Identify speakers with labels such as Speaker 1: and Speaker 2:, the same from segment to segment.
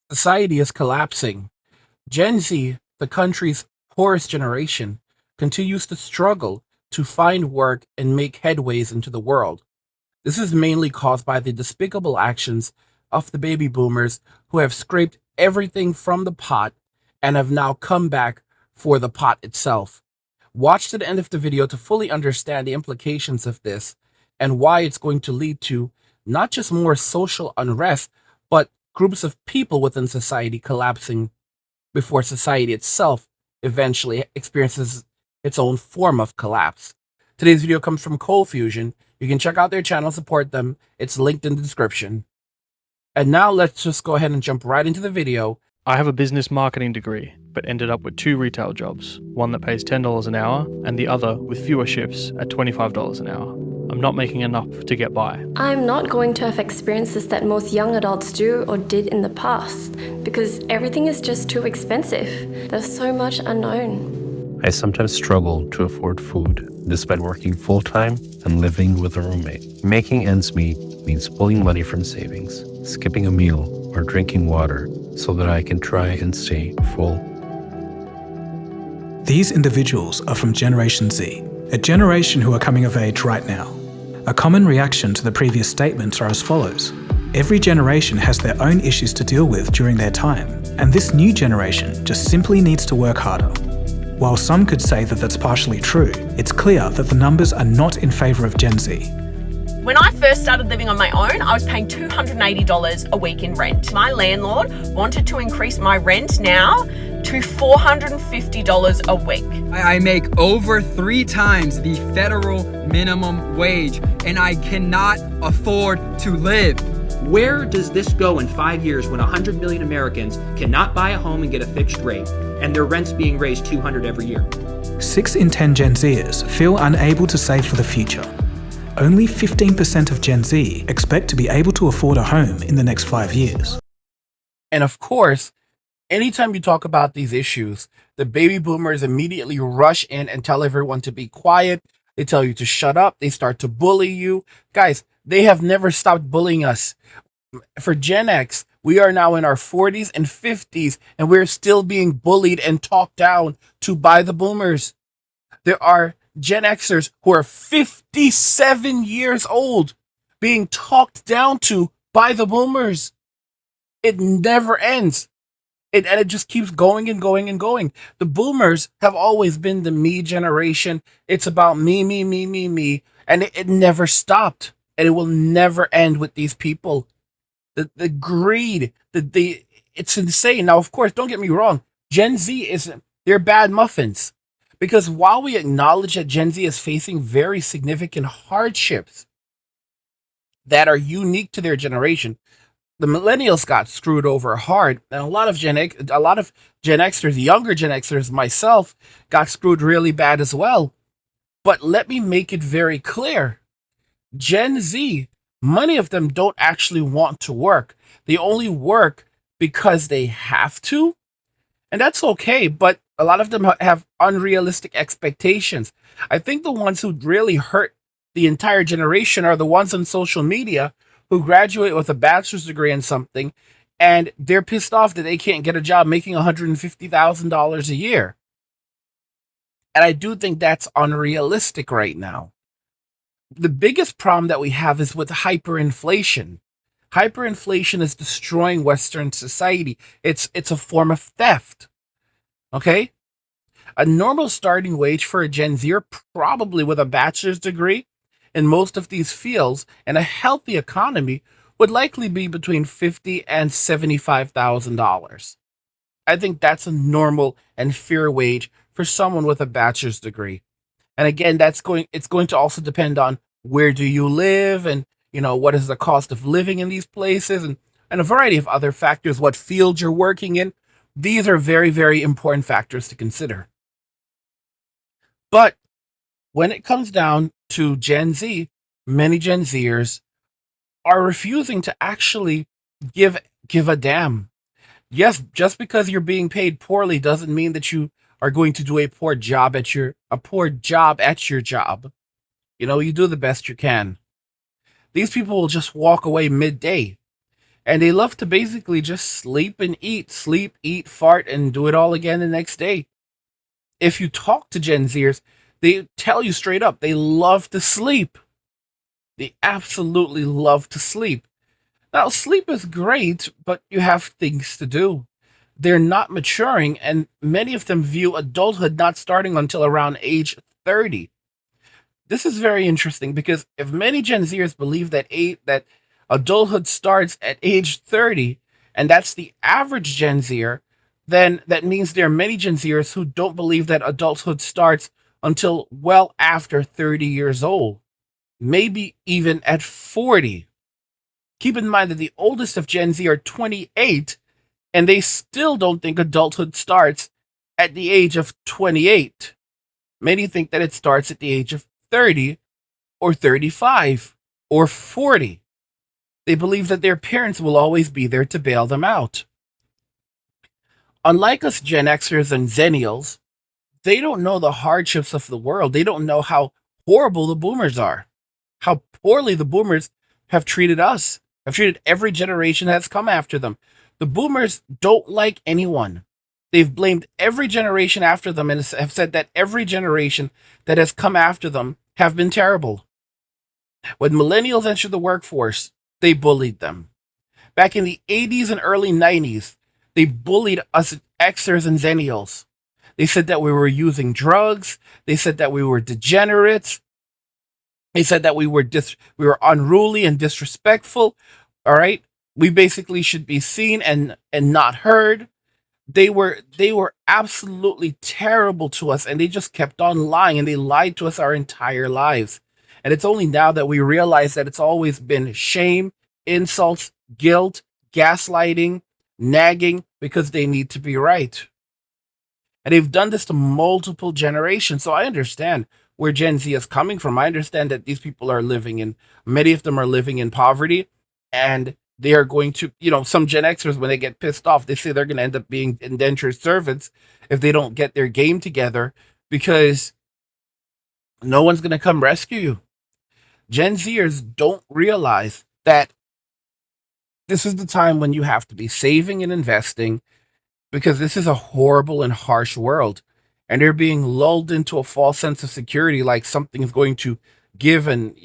Speaker 1: Society is collapsing. Gen Z, the country's poorest generation, continues to struggle to find work and make headways into the world. This is mainly caused by the despicable actions of the baby boomers who have scraped everything from the pot and have now come back for the pot itself. Watch to the end of the video to fully understand the implications of this and why it's going to lead to not just more social unrest, but groups of people within society collapsing before society itself eventually experiences its own form of collapse. Today's video comes from Cold Fusion. You can check out their channel, support them. It's linked in the description. And now let's just go ahead and jump right into the video.
Speaker 2: I have a business marketing degree, but ended up with 2 retail jobs, one that pays $10 an hour and the other with fewer shifts at $25 an hour. I'm not making enough to get by.
Speaker 3: I'm not going to have experiences that most young adults do or did in the past, because everything is just too expensive. There's so much unknown.
Speaker 4: I sometimes struggle to afford food, despite working full-time and living with a roommate. Making ends meet means pulling money from savings, skipping a meal, or drinking water so that I can try and stay full.
Speaker 5: These individuals are from Generation Z, a generation who are coming of age right now. A common reaction to the previous statements are as follows. Every generation has their own issues to deal with during their time, and this new generation just simply needs to work harder. While some could say that that's partially true, it's clear that the numbers are not in favour of Gen Z.
Speaker 6: When I first started living on my own, I was paying $280 a week in rent. My landlord wanted to increase my rent now to $450 a week.
Speaker 7: I make over 3 times the federal minimum wage, and I cannot afford to live.
Speaker 8: Where does this go in 5 years when 100 million Americans cannot buy a home and get a fixed rate, and their rent's being raised $200 every year?
Speaker 5: 6 in 10 Gen Zers feel unable to save for the future. Only 15% of Gen Z expect to be able to afford a home in the next 5 years.
Speaker 1: And of course, anytime you talk about these issues, the baby boomers immediately rush in and tell everyone to be quiet. They tell you to shut up. They start to bully you. Guys, they have never stopped bullying us. For Gen X, we are now in our 40s and 50s, and we're still being bullied and talked down to by the boomers. There are Gen Xers who are 57 years old being talked down to by the boomers. It never ends. And it just keeps going and going and going. The boomers have always been the me generation. It's about me, me, me, me, me. And it never stopped. And it will never end with these people. The greed, it's insane. Now, of course, don't get me wrong. Gen Z they're bad muffins. Because while we acknowledge that Gen Z is facing very significant hardships that are unique to their generation, the millennials got screwed over hard, and a lot of Gen Xers, younger Gen Xers, myself, got screwed really bad as well. But let me make it very clear. Gen Z, many of them don't actually want to work. They only work because they have to, and that's okay, but a lot of them have unrealistic expectations. I think the ones who really hurt the entire generation are the ones on social media who graduate with a bachelor's degree in something, and they're pissed off that they can't get a job making $150,000 a year. And I do think that's unrealistic right now. The biggest problem that we have is with hyperinflation. Hyperinflation is destroying Western society. It's a form of theft. Okay? A normal starting wage for a Gen Zer, probably with a bachelor's degree in most of these fields and a healthy economy, would likely be between $50,000 and $75,000. I think that's a normal and fair wage for someone with a bachelor's degree. And again, it's going to also depend on where do you live, and what is the cost of living in these places, and a variety of other factors, what field you're working in. These are very, very important factors to consider. But when it comes down to Gen Z, many Gen Zers are refusing to actually give a damn. Yes, just because you're being paid poorly doesn't mean that you are going to do a poor job at your job. You do the best you can. These people will just walk away midday. And they love to basically just sleep, eat, fart, and do it all again the next day. If you talk to Gen Zers, they tell you straight up they love to sleep. They absolutely love to sleep. Now, sleep is great, but you have things to do. They're not maturing, and many of them view adulthood not starting until around age 30. This is very interesting because if many Gen Zers believe that adulthood starts at age 30, and that's the average Gen Zer, then that means there are many Gen Zers who don't believe that adulthood starts until well after 30 years old, maybe even at 40. Keep in mind that the oldest of Gen Z are 28, and they still don't think adulthood starts at the age of 28. Many think that it starts at the age of 30 or 35 or 40. They believe that their parents will always be there to bail them out. Unlike us Gen Xers and Zennials, they don't know the hardships of the world. They don't know how horrible the boomers are, how poorly the boomers have treated us, have treated every generation that has come after them. The boomers don't like anyone. They've blamed every generation after them and have said that every generation that has come after them have been terrible. When millennials entered the workforce, they bullied them. Back in the 80s and early 90s, they bullied us Xers and Zennials. They said that we were using drugs. They said that we were degenerates. They said that we were unruly and disrespectful. All right, we basically should be seen and not heard. They were absolutely terrible to us, and they just kept on lying, and they lied to us our entire lives. And it's only now that we realize that it's always been shame, insults, guilt, gaslighting, nagging because they need to be right. And they've done this to multiple generations. So I understand where Gen Z is coming from. I understand that these people are many of them are living in poverty, and they are going to, some Gen Xers, when they get pissed off, they say they're going to end up being indentured servants if they don't get their game together because no one's going to come rescue you. Gen Zers don't realize that this is the time when you have to be saving and investing because this is a horrible and harsh world. And they're being lulled into a false sense of security like something is going to give. And,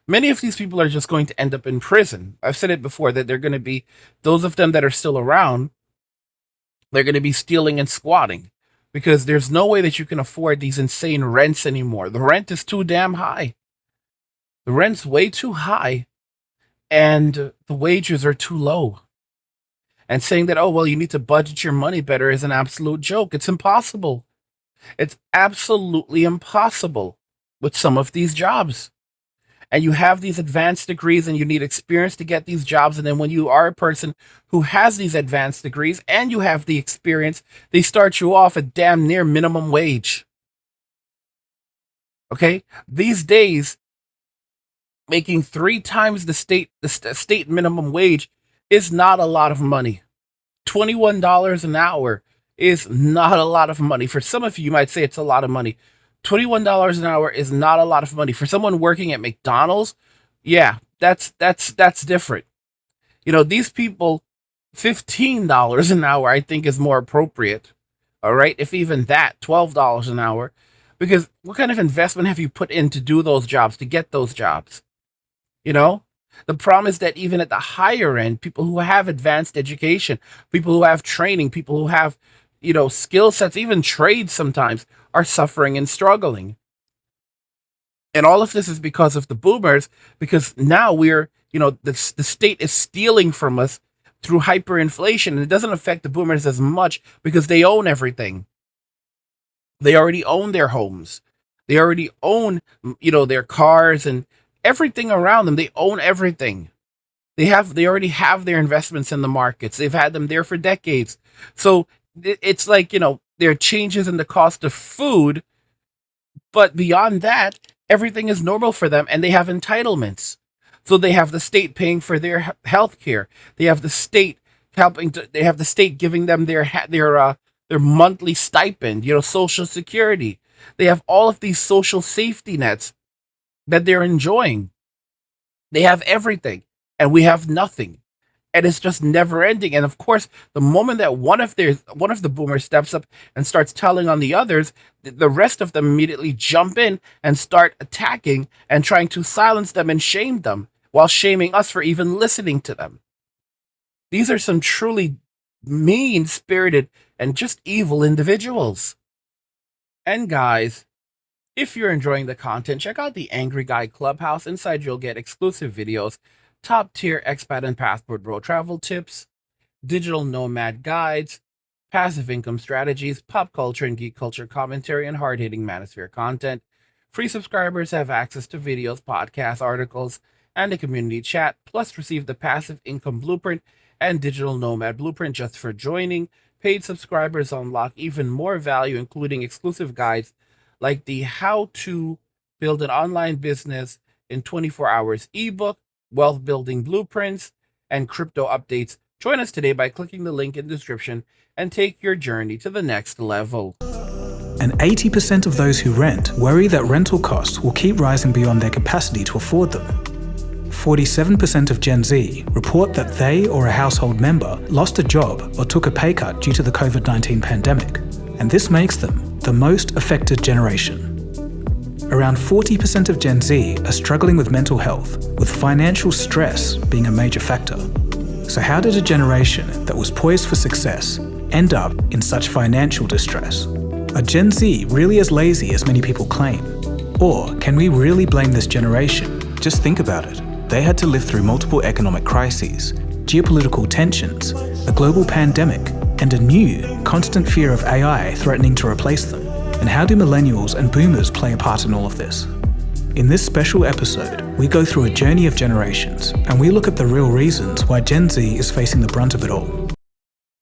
Speaker 1: many of these people are just going to end up in prison. I've said it before that they're going to be, those of them that are still around, they're going to be stealing and squatting because there's no way that you can afford these insane rents anymore. The rent is too damn high. The rent's way too high and the wages are too low. And saying that, oh, well, you need to budget your money better is an absolute joke. It's impossible. It's absolutely impossible with some of these jobs. And you have these advanced degrees and you need experience to get these jobs. And then when you are a person who has these advanced degrees and you have the experience, they start you off at damn near minimum wage. Okay? These days, making 3 times the state minimum wage is not a lot of money. $21 an hour is not a lot of money. For some of you, you might say it's a lot of money. $21 an hour is not a lot of money. For someone working at McDonald's, yeah, that's different. These people, $15 an hour, I think is more appropriate. All right, if even that, $12 an hour. Because what kind of investment have you put in to do those jobs, to get those jobs? The problem is that even at the higher end, people who have advanced education, people who have training, people who have, skill sets, even trades sometimes, are suffering and struggling. And all of this is because of the boomers, because now the state is stealing from us through hyperinflation. And it doesn't affect the boomers as much because they own everything. They already own their homes. They already own, their cars and everything around them. They own everything. They already have their investments in the markets. They've had them there for decades. So it's like, there are changes in the cost of food, but beyond that, everything is normal for them and they have entitlements. So they have the state paying for their health care. They have the state they have the state giving them their monthly stipend, Social Security. They have all of these social safety nets that they're enjoying. They have everything and we have nothing. And it's just never ending. And of course, the moment that one of the boomers steps up and starts telling on the others, the rest of them immediately jump in and start attacking and trying to silence them and shame them, while shaming us for even listening to them. These are some truly mean-spirited and just evil individuals. And guys, if you're enjoying the content, check out the Angry Guy Clubhouse. Inside you'll get exclusive videos, top-tier expat and passport bro travel tips, digital nomad guides, passive income strategies, pop culture and geek culture commentary, and hard-hitting manosphere content. Free subscribers have access to videos, podcasts, articles, and a community chat, plus receive the passive income blueprint and digital nomad blueprint just for joining. Paid subscribers unlock even more value, including exclusive guides like the How to Build an Online Business in 24 Hours ebook, wealth building blueprints, and crypto updates. Join us today by clicking the link in the description and take your journey to the next level.
Speaker 5: And 80% of those who rent worry that rental costs will keep rising beyond their capacity to afford them. 47% of Gen Z report that they or a household member lost a job or took a pay cut due to the COVID-19 pandemic, and this makes them the most affected generation. Around 40% of Gen Z are struggling with mental health, with financial stress being a major factor. So how did a generation that was poised for success end up in such financial distress? Are Gen Z really as lazy as many people claim? Or can we really blame this generation? Just think about it. They had to live through multiple economic crises, geopolitical tensions, a global pandemic, and a new, constant fear of AI threatening to replace them. And how do millennials and boomers play a part in all of this? In this special episode, we go through a journey of generations, and we look at the real reasons why Gen Z is facing the brunt of it all.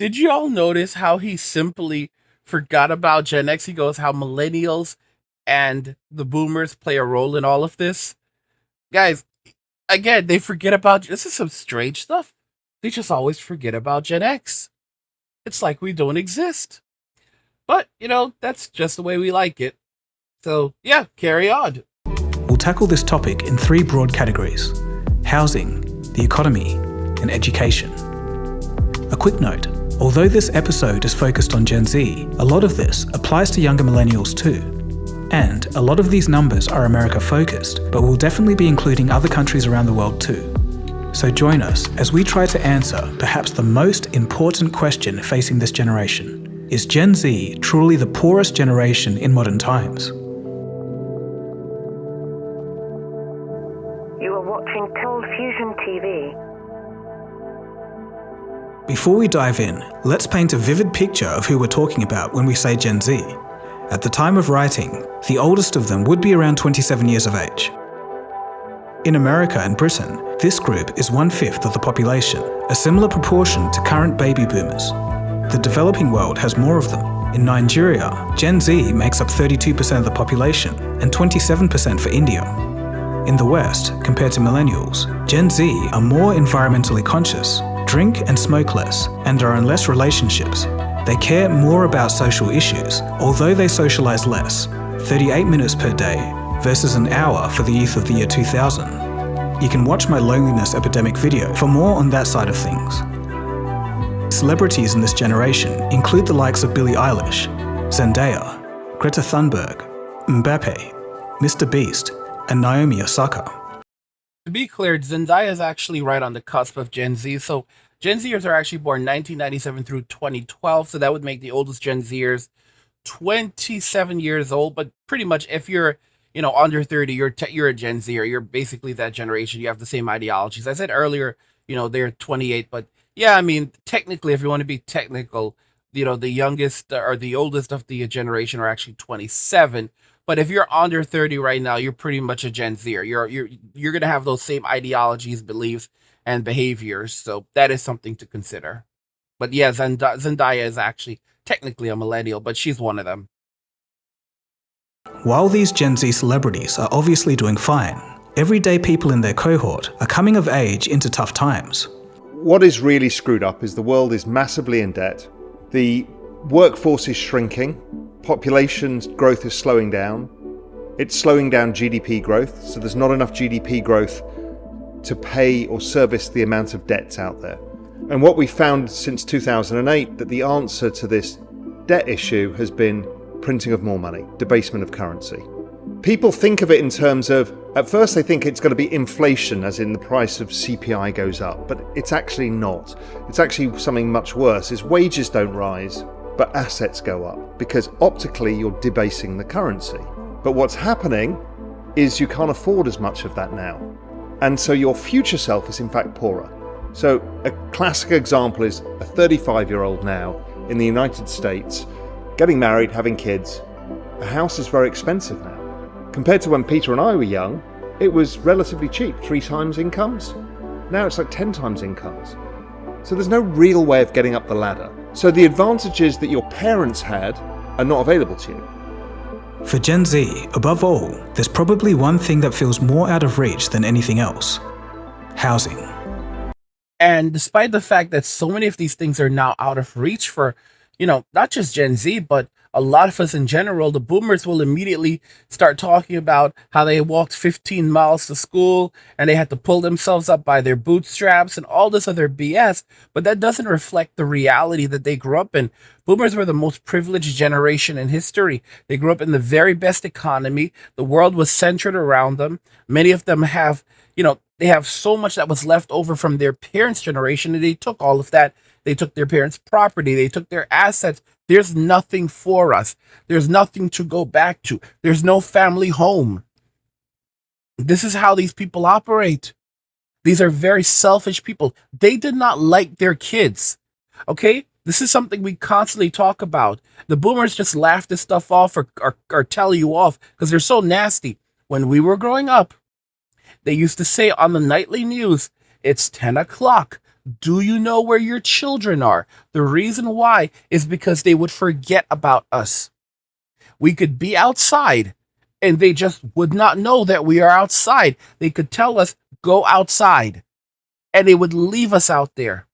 Speaker 1: Did you all notice how he simply forgot about Gen X? He goes, how millennials and the boomers play a role in all of this? Guys, again, they forget about, this is some strange stuff. They just always forget about Gen X. It's like we don't exist. But, that's just the way we like it. So, yeah, carry on.
Speaker 5: We'll tackle this topic in 3 broad categories: housing, the economy, and education. A quick note, although this episode is focused on Gen Z, a lot of this applies to younger millennials too. And a lot of these numbers are America-focused, but we'll definitely be including other countries around the world too. So join us as we try to answer perhaps the most important question facing this generation. Is Gen Z truly the poorest generation in modern times?
Speaker 9: You are watching Cold Fusion TV.
Speaker 5: Before we dive in, let's paint a vivid picture of who we're talking about when we say Gen Z. At the time of writing, the oldest of them would be around 27 years of age. In America and Britain, this group is 1/5 of the population, a similar proportion to current baby boomers. The developing world has more of them. In Nigeria, Gen Z makes up 32% of the population and 27% for India. In the West, compared to millennials, Gen Z are more environmentally conscious, drink and smoke less, and are in less relationships. They care more about social issues, although they socialize less, 38 minutes per day versus an hour for the youth of the year 2000. You can watch my loneliness epidemic video for more on that side of things. Celebrities in this generation include the likes of Billie Eilish, Zendaya, Greta Thunberg, Mbappe, Mr. Beast, and Naomi Osaka.
Speaker 1: To be clear, Zendaya is actually right on the cusp of Gen Z. So Gen Zers are actually born 1997 through 2012. So that would make the oldest Gen Zers 27 years old. But pretty much if you're, under 30, you're a Gen Zer. You're basically that generation. You have the same ideologies. I said earlier, they're 28, but yeah, I mean, technically, if you want to be technical, the youngest or the oldest of the generation are actually 27. But if you're under 30 right now, you're pretty much a Gen Zer. You're gonna have those same ideologies, beliefs, and behaviors. So that is something to consider. But yeah, Zendaya is actually technically a millennial, but she's one of them.
Speaker 5: While these Gen Z celebrities are obviously doing fine, everyday people in their cohort are coming of age into tough times.
Speaker 10: What is really screwed up is the world is massively in debt. The workforce is shrinking. Population growth is slowing down. It's slowing down GDP growth, so there's not enough GDP growth to pay or service the amount of debts out there. And what we found since 2008, that the answer to this debt issue has been printing of more money, debasement of currency. People think of it in terms of, at first they think it's going to be inflation, as in the price of CPI goes up, but it's actually not. It's actually something much worse, is wages don't rise, but assets go up, because optically you're debasing the currency. But what's happening is you can't afford as much of that now. And so your future self is in fact poorer. So a classic example is a 35-year-old now in the United States, getting married, having kids. A house is very expensive now. Compared to when Peter and I were young, it was relatively cheap, 3 times incomes. Now it's like 10 times incomes. So there's no real way of getting up the ladder. So the advantages that your parents had are not available to you.
Speaker 5: For Gen Z, above all, there's probably one thing that feels more out of reach than anything else: housing.
Speaker 1: And despite the fact that so many of these things are now out of reach for, not just Gen Z, but a lot of us in general, the boomers will immediately start talking about how they walked 15 miles to school and they had to pull themselves up by their bootstraps and all this other BS. But that doesn't reflect the reality that they grew up in. Boomers were the most privileged generation in history. They grew up in the very best economy. The world was centered around them. Many of them have, they have so much that was left over from their parents' generation, and they took all of that. They took their parents' property. They took their assets. There's nothing for us. There's nothing to go back to. There's no family home. This is how these people operate. These are very selfish people. They did not like their kids. Okay? This is something we constantly talk about. The boomers just laugh this stuff off or tell you off because they're so nasty. When we were growing up, they used to say on the nightly news, it's 10 o'clock. Do you know where your children are? The reason why is because they would forget about us. We could be outside and they just would not know that we are outside. They could tell us, go outside, and they would leave us out there.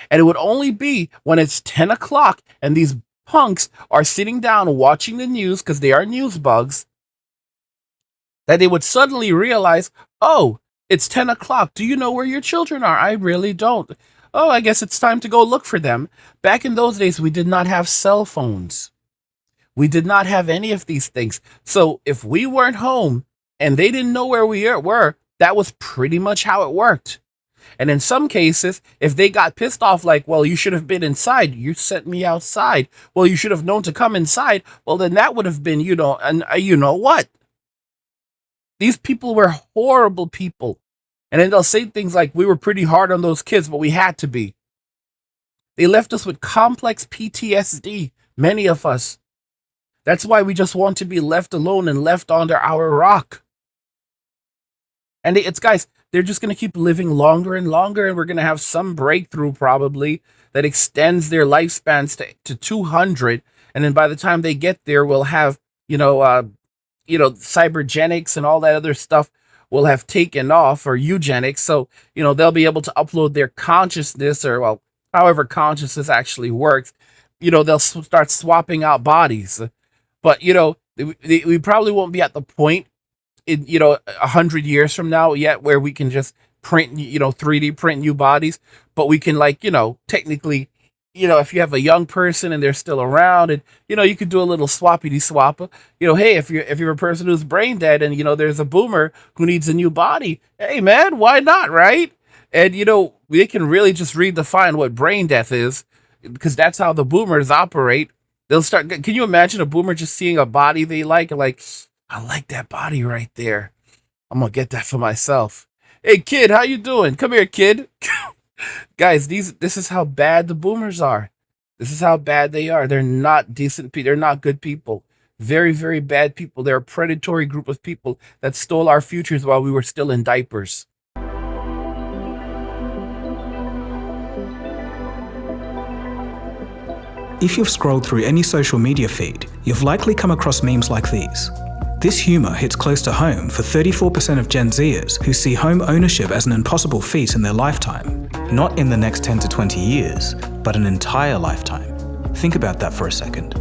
Speaker 1: And it would only be when it's 10 o'clock and these punks are sitting down watching the news because they are news bugs that they would suddenly realize, oh, it's 10 o'clock. Do you know where your children are? I really don't. Oh, I guess it's time to go look for them. Back in those days, we did not have cell phones. We did not have any of these things. So if we weren't home and they didn't know where we were, that was pretty much how it worked. And in some cases, if they got pissed off, like, well, you should have been inside. You sent me outside. Well, you should have known to come inside. Well, then that would have been, and you know what? These people were horrible people. And then they'll say things like, we were pretty hard on those kids, but we had to be. They left us with complex PTSD, many of us. That's why we just want to be left alone and left under our rock. And guys, they're just going to keep living longer and longer, and we're going to have some breakthrough probably that extends their lifespans to 200. And then by the time they get there, we'll have, cybergenics and all that other stuff will have taken off, or eugenics. So, they'll be able to upload their consciousness, or, well, however consciousness actually works. They'll start swapping out bodies. But, we probably won't be at the point in, 100 years from now yet where we can just print, 3D print new bodies. But we can, technically, if you have a young person and they're still around, and you could do a little swappity swap. Hey, if you're a person who's brain dead and there's a boomer who needs a new body, hey man, why not, right? And they can really just redefine what brain death is, because that's how the boomers operate. They'll start. Can you imagine a boomer just seeing a body they like, and I like that body right there. I'm gonna get that for myself. Hey kid, how you doing? Come here, kid. Guys, this is how bad the boomers are. This is how bad they are. They're not decent people. They're not good people. Very, very bad people. They're a predatory group of people that stole our futures while we were still in diapers.
Speaker 5: If you've scrolled through any social media feed, you've likely come across memes like these. This humour hits close to home for 34% of Gen Zers who see home ownership as an impossible feat in their lifetime. Not in the next 10 to 20 years, but an entire lifetime. Think about that for a second.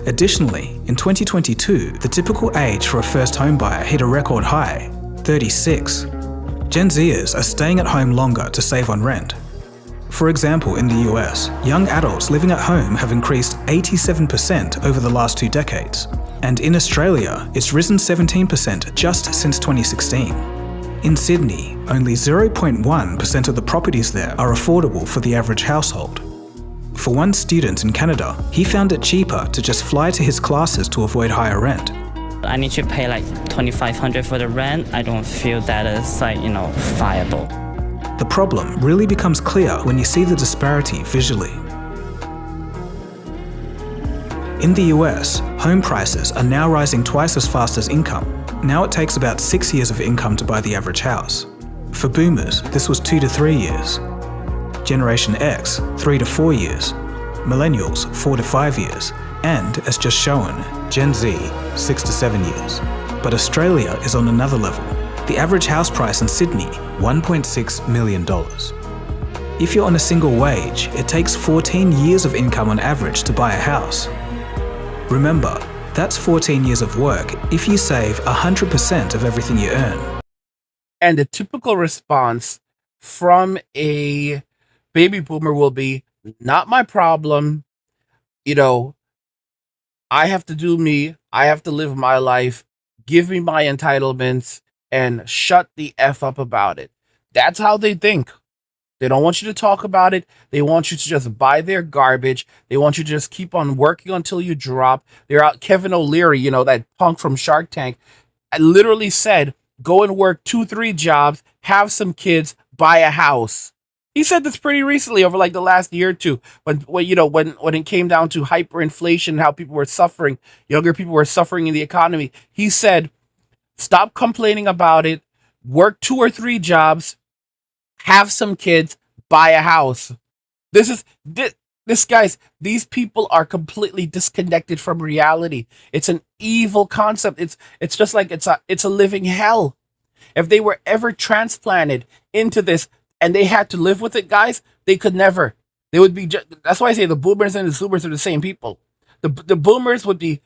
Speaker 5: Additionally, in 2022, the typical age for a first home buyer hit a record high, 36. Gen Zers are staying at home longer to save on rent. For example, in the US, young adults living at home have increased 87% over the last 2 decades. And in Australia, it's risen 17% just since 2016. In Sydney, only 0.1% of the properties there are affordable for the average household. For one student in Canada, he found it cheaper to just fly to his classes to avoid higher rent.
Speaker 11: I need to pay like $2,500 for the rent. I don't feel that is viable.
Speaker 5: The problem really becomes clear when you see the disparity visually. In the US, home prices are now rising twice as fast as income. Now it takes about 6 years of income to buy the average house. For boomers, this was 2 to 3 years. Generation X, 3 to 4 years. Millennials, 4 to 5 years. And, as just shown, Gen Z, 6 to 7 years. But Australia is on another level. The average house price in Sydney, $1.6 million. If you're on a single wage, it takes 14 years of income on average to buy a house. Remember, that's 14 years of work if you save 100% of everything you earn.
Speaker 1: And the typical response from a baby boomer will be, not my problem. I have to do me. I have to live my life. Give me my entitlements and shut the F up about it. That's how they think. They don't want you to talk about it. They want you to just buy their garbage. They want you to just keep on working until you drop. They're out. Kevin O'Leary, that punk from Shark Tank, I literally said, go and work 2-3 jobs, have some kids, buy a house. He said this pretty recently over like the last year or two when it came down to hyperinflation, how people were suffering, younger people were suffering in the economy. He said, stop complaining about it, work 2 or 3 jobs, have some kids, buy a house. These people are completely disconnected from reality. It's an evil concept. It's just like it's a living hell. If they were ever transplanted into this and they had to live with it, guys, they could never. They would be. That's why I say the boomers and the zoomers are the same people. The boomers would be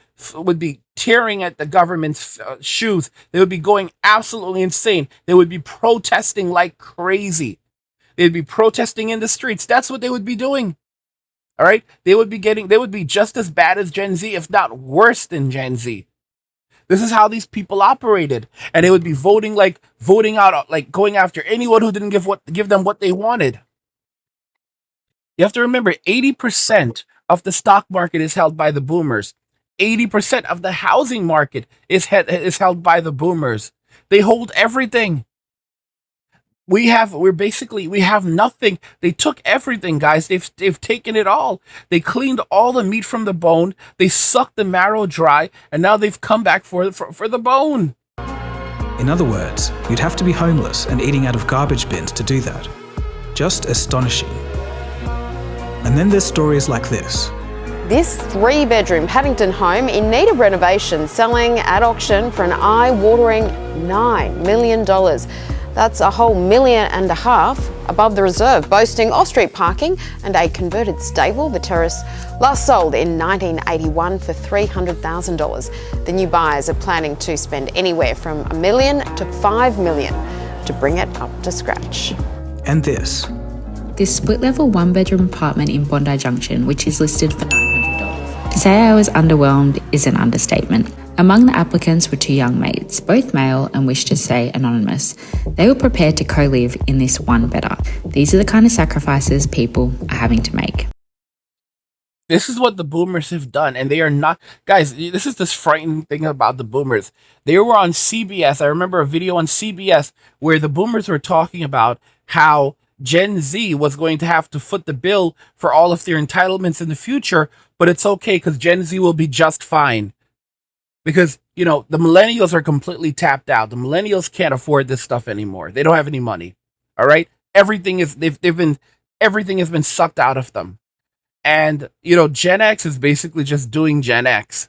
Speaker 1: tearing at the government's shoes. They would be going absolutely insane. They would be protesting like crazy. They'd be protesting in the streets. That's what they would be doing. All right? They would be just as bad as Gen Z, if not worse than Gen Z. This is how these people operated. And they would be voting out, like going after anyone who didn't give them what they wanted. You have to remember, 80% of the stock market is held by the boomers. 80% of the housing market is held by the boomers. They hold everything. We have nothing. They took everything, guys. They've taken it all. They cleaned all the meat from the bone. They sucked the marrow dry, and now they've come back for the bone.
Speaker 5: In other words, you'd have to be homeless and eating out of garbage bins to do that. Just astonishing. And then there's stories like this.
Speaker 12: This 3-bedroom Paddington home in need of renovation selling at auction for an eye-watering $9 million. That's a whole $1.5 million above the reserve, boasting off-street parking and a converted stable. The terrace last sold in 1981 for $300,000. The new buyers are planning to spend anywhere from $1 million to $5 million to bring it up to scratch.
Speaker 5: And this
Speaker 13: split-level 1-bedroom apartment in Bondi Junction, which is listed for $900. To say I was underwhelmed is an understatement. Among the applicants were 2 young mates, both male and wished to stay anonymous. They were prepared to co-live in this 1-bedder. These are the kind of sacrifices people are having to make.
Speaker 1: This is what the boomers have done, and they are not... Guys, this is this frightening thing about the boomers. They were on CBS. I remember a video on CBS where the boomers were talking about how Gen Z was going to have to foot the bill for all of their entitlements in the future, but it's okay because Gen Z will be just fine. Because, the millennials are completely tapped out. The millennials can't afford this stuff anymore. They don't have any money. All right? Everything has been sucked out of them. And, Gen X is basically just doing Gen X.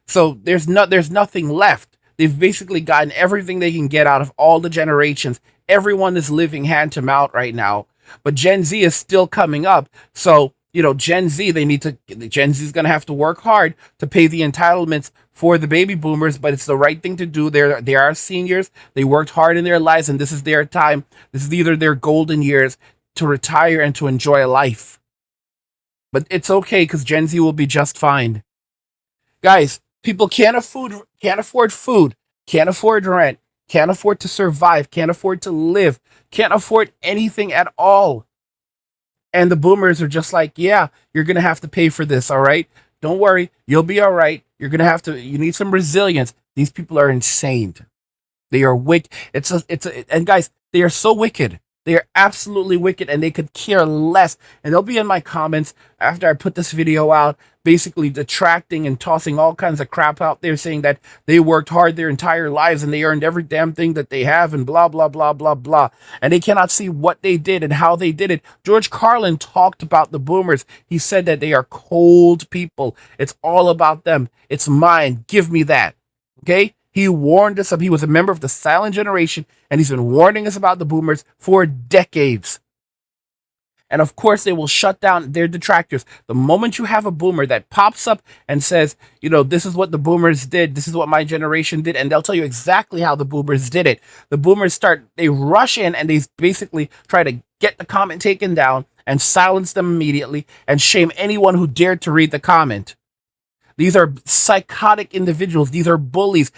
Speaker 1: So there's nothing left. They've basically gotten everything they can get out of all the generations. Everyone is living hand to mouth right now. But Gen Z is still coming up. So, Gen Z is going to have to work hard to pay the entitlements for the baby boomers, but it's the right thing to do. They are seniors. They worked hard in their lives, and this is their time. This is either their golden years to retire and to enjoy life. But it's okay because Gen Z will be just fine. Guys, people can't afford food, can't afford rent, can't afford to survive, can't afford to live, can't afford anything at all. And the boomers are just like, yeah, you're going to have to pay for this, all right? Don't worry, you'll be all right. You need some resilience. These people are insane. They are wicked. And guys, they are so wicked. They are absolutely wicked, and they could care less. And they'll be in my comments after I put this video out, basically detracting and tossing all kinds of crap out there, saying that they worked hard their entire lives and they earned every damn thing that they have and blah, blah, blah, blah, blah. And they cannot see what they did and how they did it. George Carlin talked about the boomers. He said that they are cold people. It's all about them. It's mine. Give me that. Okay? He warned us. He was a member of the silent generation, and he's been warning us about the boomers for decades. And of course, they will shut down their detractors. The moment you have a boomer that pops up and says, this is what the boomers did, this is what my generation did, and they'll tell you exactly how the boomers did it. The boomers they rush in and they basically try to get the comment taken down and silence them immediately and shame anyone who dared to read the comment. These are psychotic individuals. These are bullies.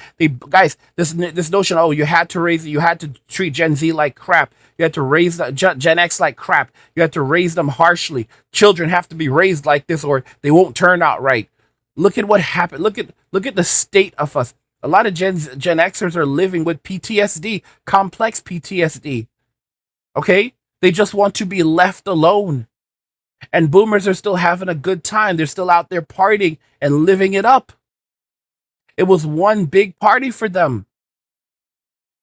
Speaker 1: Guys, this notion, you had to treat Gen Z like crap. You had to raise Gen X like crap. You had to raise them harshly. Children have to be raised like this or they won't turn out right. Look at what happened. Look at the state of us. A lot of Gen Xers are living with PTSD, complex PTSD. Okay? They just want to be left alone. And boomers are still having a good time. They're still out there partying and living it up. It was one big party for them.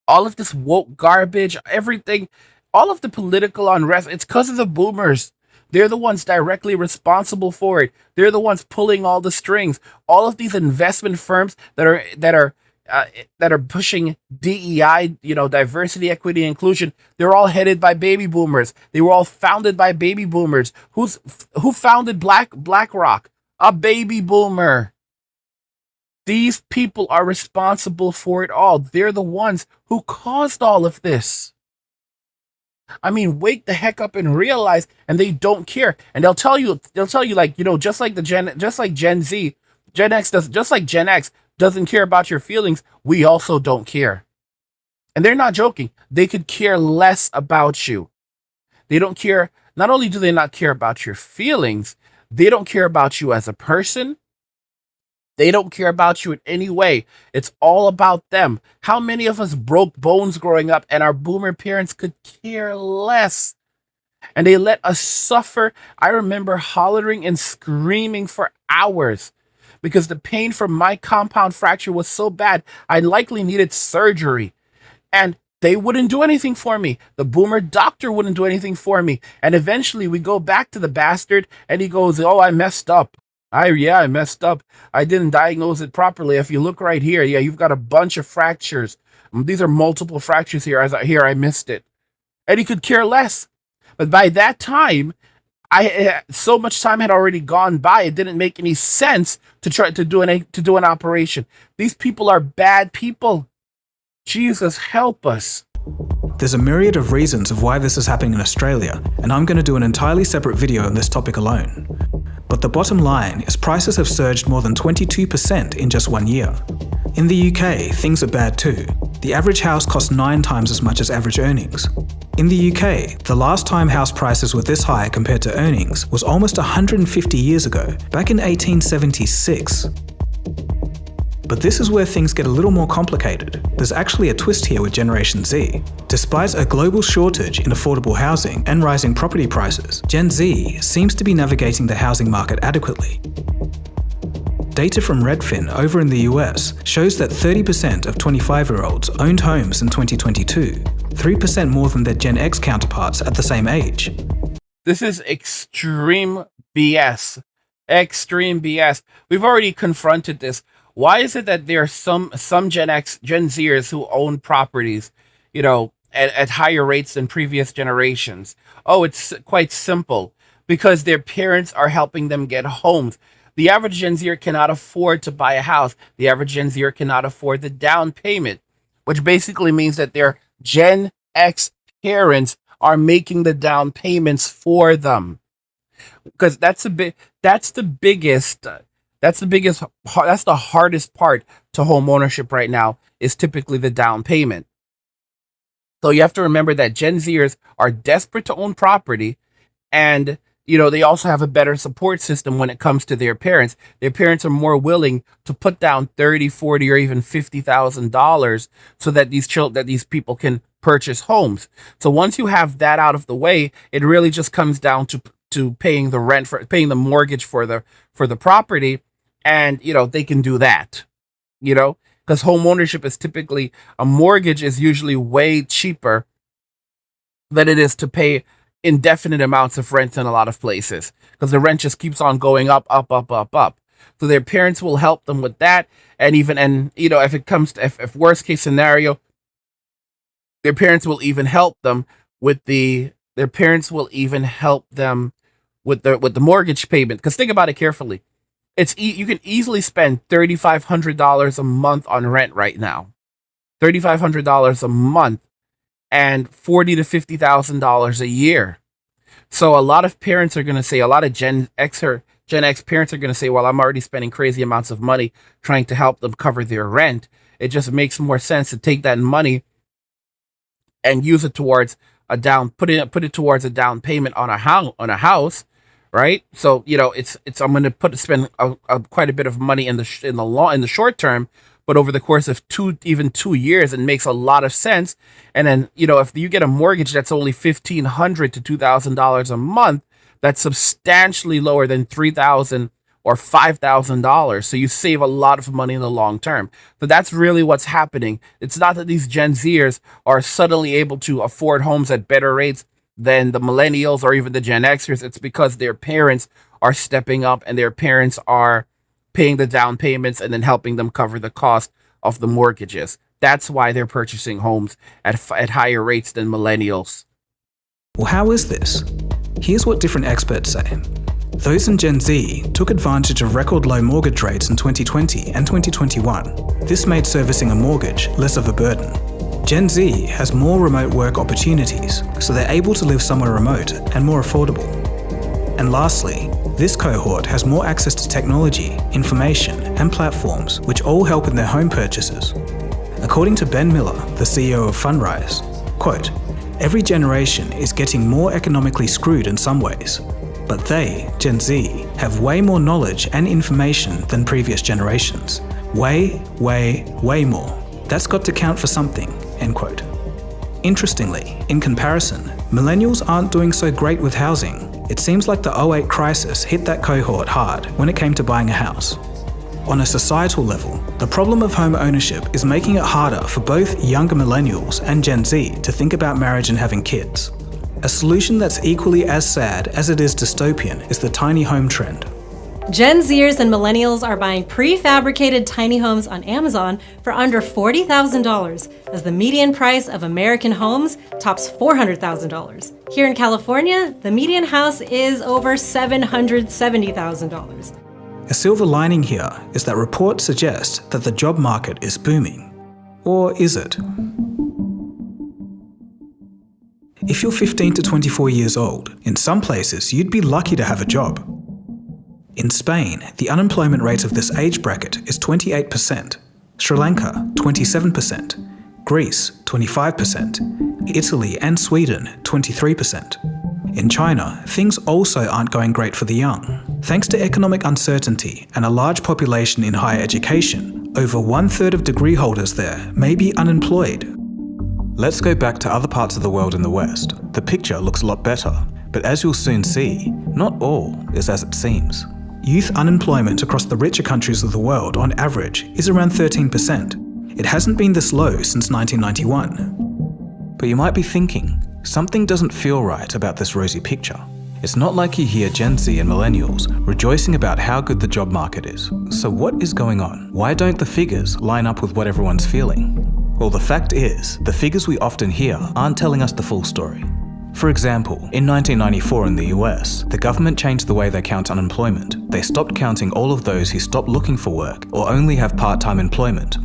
Speaker 1: All of this woke garbage, everything, all of the political unrest, it's because of the boomers. They're the ones directly responsible for it. They're the ones pulling all the strings. All of these investment firms that are pushing DEI, diversity, equity, inclusion, they're all headed by baby boomers. They were all founded by baby boomers. Who founded BlackRock? A baby boomer. These people are responsible for it all. They're the ones who caused all of this. I mean, wake the heck up and realize, and they don't care. And they'll tell you like, just like Gen Z, Gen X doesn't care about your feelings, we also don't care. And they're not joking. They could care less about you. They don't care. Not only do they not care about your feelings, they don't care about you as a person. They don't care about you in any way. It's all about them. How many of us broke bones growing up and our boomer parents could care less? And they let us suffer. I remember hollering and screaming for hours because the pain from my compound fracture was so bad, I likely needed surgery. And they wouldn't do anything for me. The boomer doctor wouldn't do anything for me. And eventually we go back to the bastard and he goes, "Oh, I messed up. I messed up. I didn't diagnose it properly. If you look right here, you've got a bunch of fractures. These are multiple fractures here. I missed it." And he could care less. But by that time, so much time had already gone by. It didn't make any sense to try to do an operation. These people are bad people. Jesus, help us.
Speaker 5: There's a myriad of reasons of why this is happening in Australia, and I'm going to do an entirely separate video on this topic alone. But the bottom line is prices have surged more than 22% in just 1 year. In the UK, things are bad too. The average house costs 9 times as much as average earnings. In the UK, the last time house prices were this high compared to earnings was almost 150 years ago, back in 1876. But this is where things get a little more complicated. There's actually a twist here with Generation Z. Despite a global shortage in affordable housing and rising property prices, Gen Z seems to be navigating the housing market adequately. Data from Redfin over in the US shows that 30% of 25-year-olds owned homes in 2022, 3% more than their Gen X counterparts at the same age.
Speaker 1: This is extreme BS. Extreme BS. We've already confronted this. Why is it that there are some Gen Zers who own properties, at higher rates than previous generations? Oh, it's quite simple. Because their parents are helping them get homes. The average Gen Zer cannot afford to buy a house. The average Gen Zer cannot afford the down payment, which basically means that their Gen X parents are making the down payments for them. Because that's the hardest part to home ownership right now, is typically the down payment. So you have to remember that Gen Zers are desperate to own property, and they also have a better support system when it comes to their parents. Their parents are more willing to put down $30, $40, or even $50,000 so that these people can purchase homes. So once you have that out of the way, it really just comes down to paying the mortgage for the property, and they can do that. Because home ownership is typically, a mortgage is usually way cheaper than it is to pay indefinite amounts of rent in a lot of places, because the rent just keeps on going up. So their parents will help them with that. And if it comes to, if worst case scenario, their parents will even help them with the mortgage payment. Because think about it carefully. You can easily spend $3,500 a month on rent right now. $3,500 a month and $40,000 to $50,000 a year. So a lot of parents are going to say, a lot of Gen X parents are going to say, well, I'm already spending crazy amounts of money trying to help them cover their rent. It just makes more sense to take that money and use it towards put it towards a down payment on a house, right? So I'm going to spend quite a bit of money in the short term, but over the course of 2 years, it makes a lot of sense. And then if you get a mortgage that's only $1,500 to $2,000 a month, that's substantially lower than $3,000 or $5,000. So you save a lot of money in the long term. So that's really what's happening. It's not that these Gen Zers are suddenly able to afford homes at better rates than the millennials or even the Gen Xers. It's because their parents are stepping up, and their parents are paying the down payments and then helping them cover the cost of the mortgages. That's why they're purchasing homes at higher rates than millennials.
Speaker 5: Well, how is this? Here's what different experts say. Those in Gen Z took advantage of record low mortgage rates in 2020 and 2021. This made servicing a mortgage less of a burden. Gen Z has more remote work opportunities, so they're able to live somewhere remote and more affordable. And lastly, this cohort has more access to technology, information, and platforms, which all help in their home purchases. According to Ben Miller, the CEO of Fundrise, quote, "Every generation is getting more economically screwed in some ways, but they, Gen Z, have way more knowledge and information than previous generations. Way more. That's got to count for something," end quote. Interestingly, in comparison, millennials aren't doing so great with housing. It seems like the 2008 crisis hit that cohort hard when it came to buying a house. On a societal level, the problem of home ownership is making it harder for both younger millennials and Gen Z to think about marriage and having kids. A solution that's equally as sad as it is dystopian is the tiny home trend.
Speaker 14: Gen Zers and millennials are buying prefabricated tiny homes on Amazon for under $40,000, as the median price of American homes tops $400,000. Here in California, the median house is over $770,000.
Speaker 5: A silver lining here is that reports suggest that the job market is booming. Or is it? If you're 15 to 24 years old, in some places you'd be lucky to have a job. In Spain, the unemployment rate of this age bracket is 28%, Sri Lanka 27%, Greece 25%, Italy and Sweden 23%. In China, things also aren't going great for the young. Thanks to economic uncertainty and a large population in higher education, over 1/3 of degree holders there may be unemployed. Let's go back to other parts of the world in the West. The picture looks a lot better, but as you'll soon see, not all is as it seems. Youth unemployment across the richer countries of the world on average is around 13%. It hasn't been this low since 1991. But you might be thinking, something doesn't feel right about this rosy picture. It's not like you hear Gen Z and millennials rejoicing about how good the job market is. So what is going on? Why don't the figures line up with what everyone's feeling? Well, the fact is, the figures we often hear aren't telling us the full story. For example, in 1994 in the US, the government changed the way they count unemployment. They stopped counting all of those who stopped looking for work or only have part-time employment.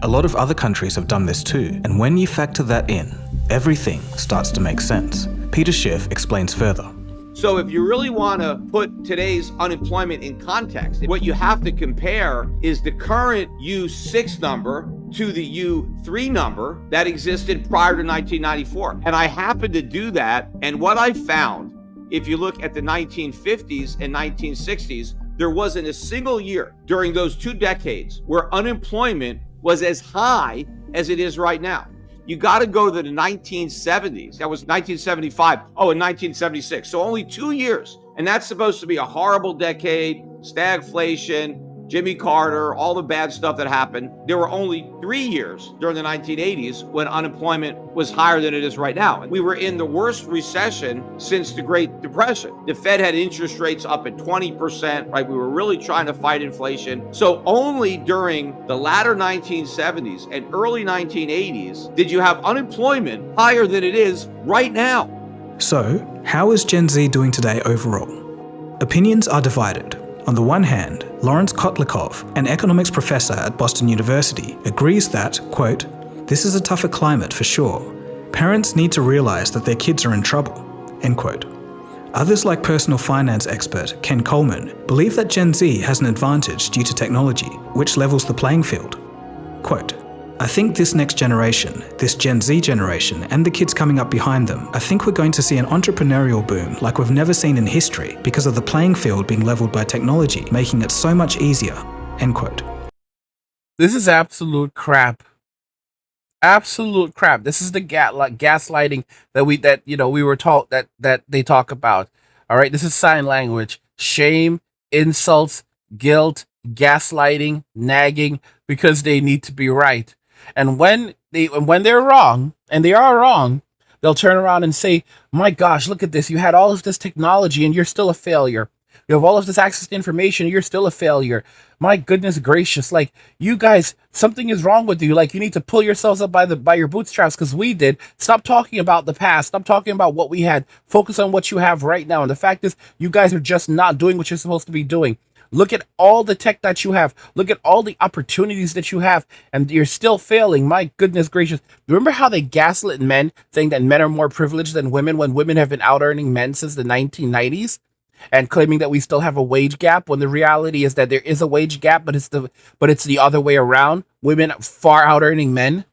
Speaker 5: A lot of other countries have done this too, and when you factor that in, everything starts to make sense. Peter Schiff explains further.
Speaker 15: So if you really want to put today's unemployment in context, what you have to compare is the current U6 number to the U3 number that existed prior to 1994. And I happened to do that. And what I found, if you look at the 1950s and 1960s, there wasn't a single year during those 2 decades where unemployment was as high as it is right now. You got to go to the 1970s. That was 1975. Oh, and 1976. So only 2 years. And that's supposed to be a horrible decade, stagflation, Jimmy Carter, all the bad stuff that happened. There were only 3 years during the 1980s when unemployment was higher than it is right now. We were in the worst recession since the Great Depression. The Fed had interest rates up at 20%, right? We were really trying to fight inflation. So only during the latter 1970s and early 1980s did you have unemployment higher than it is right now.
Speaker 5: So, how is Gen Z doing today overall? Opinions are divided. On the one hand, Lawrence Kotlikov, an economics professor at Boston University, agrees that, quote, "This is a tougher climate for sure. Parents need to realize that their kids are in trouble," end quote. Others like personal finance expert Ken Coleman believe that Gen Z has an advantage due to technology, which levels the playing field. Quote, "I think this next generation, this Gen Z generation, and the kids coming up behind them, I think we're going to see an entrepreneurial boom like we've never seen in history because of the playing field being leveled by technology, making it so much easier," end quote.
Speaker 1: This is absolute crap. Absolute crap. This is the gaslighting that we were taught that they talk about. All right, this is sign language. Shame, insults, guilt, gaslighting, nagging because they need to be right. And when they're wrong, and they are wrong, they'll turn around and say, "My gosh, look at this. You had all of this technology and you're still a failure. You have all of this access to information, you're still a failure. My goodness gracious, like, you guys, something is wrong with you. Like, you need to pull yourselves up by your bootstraps because we did. Stop talking about the past. Stop talking about what we had. Focus on what you have right now. And the fact is, you guys are just not doing what you're supposed to be doing. Look at all the tech that you have. Look at all the opportunities that you have, and you're still failing. My goodness gracious. Remember how they gaslit men, saying that men are more privileged than women when women have been out-earning men since the 1990s? And claiming that we still have a wage gap, when the reality is that there is a wage gap, but it's the other way around. Women far out-earning men.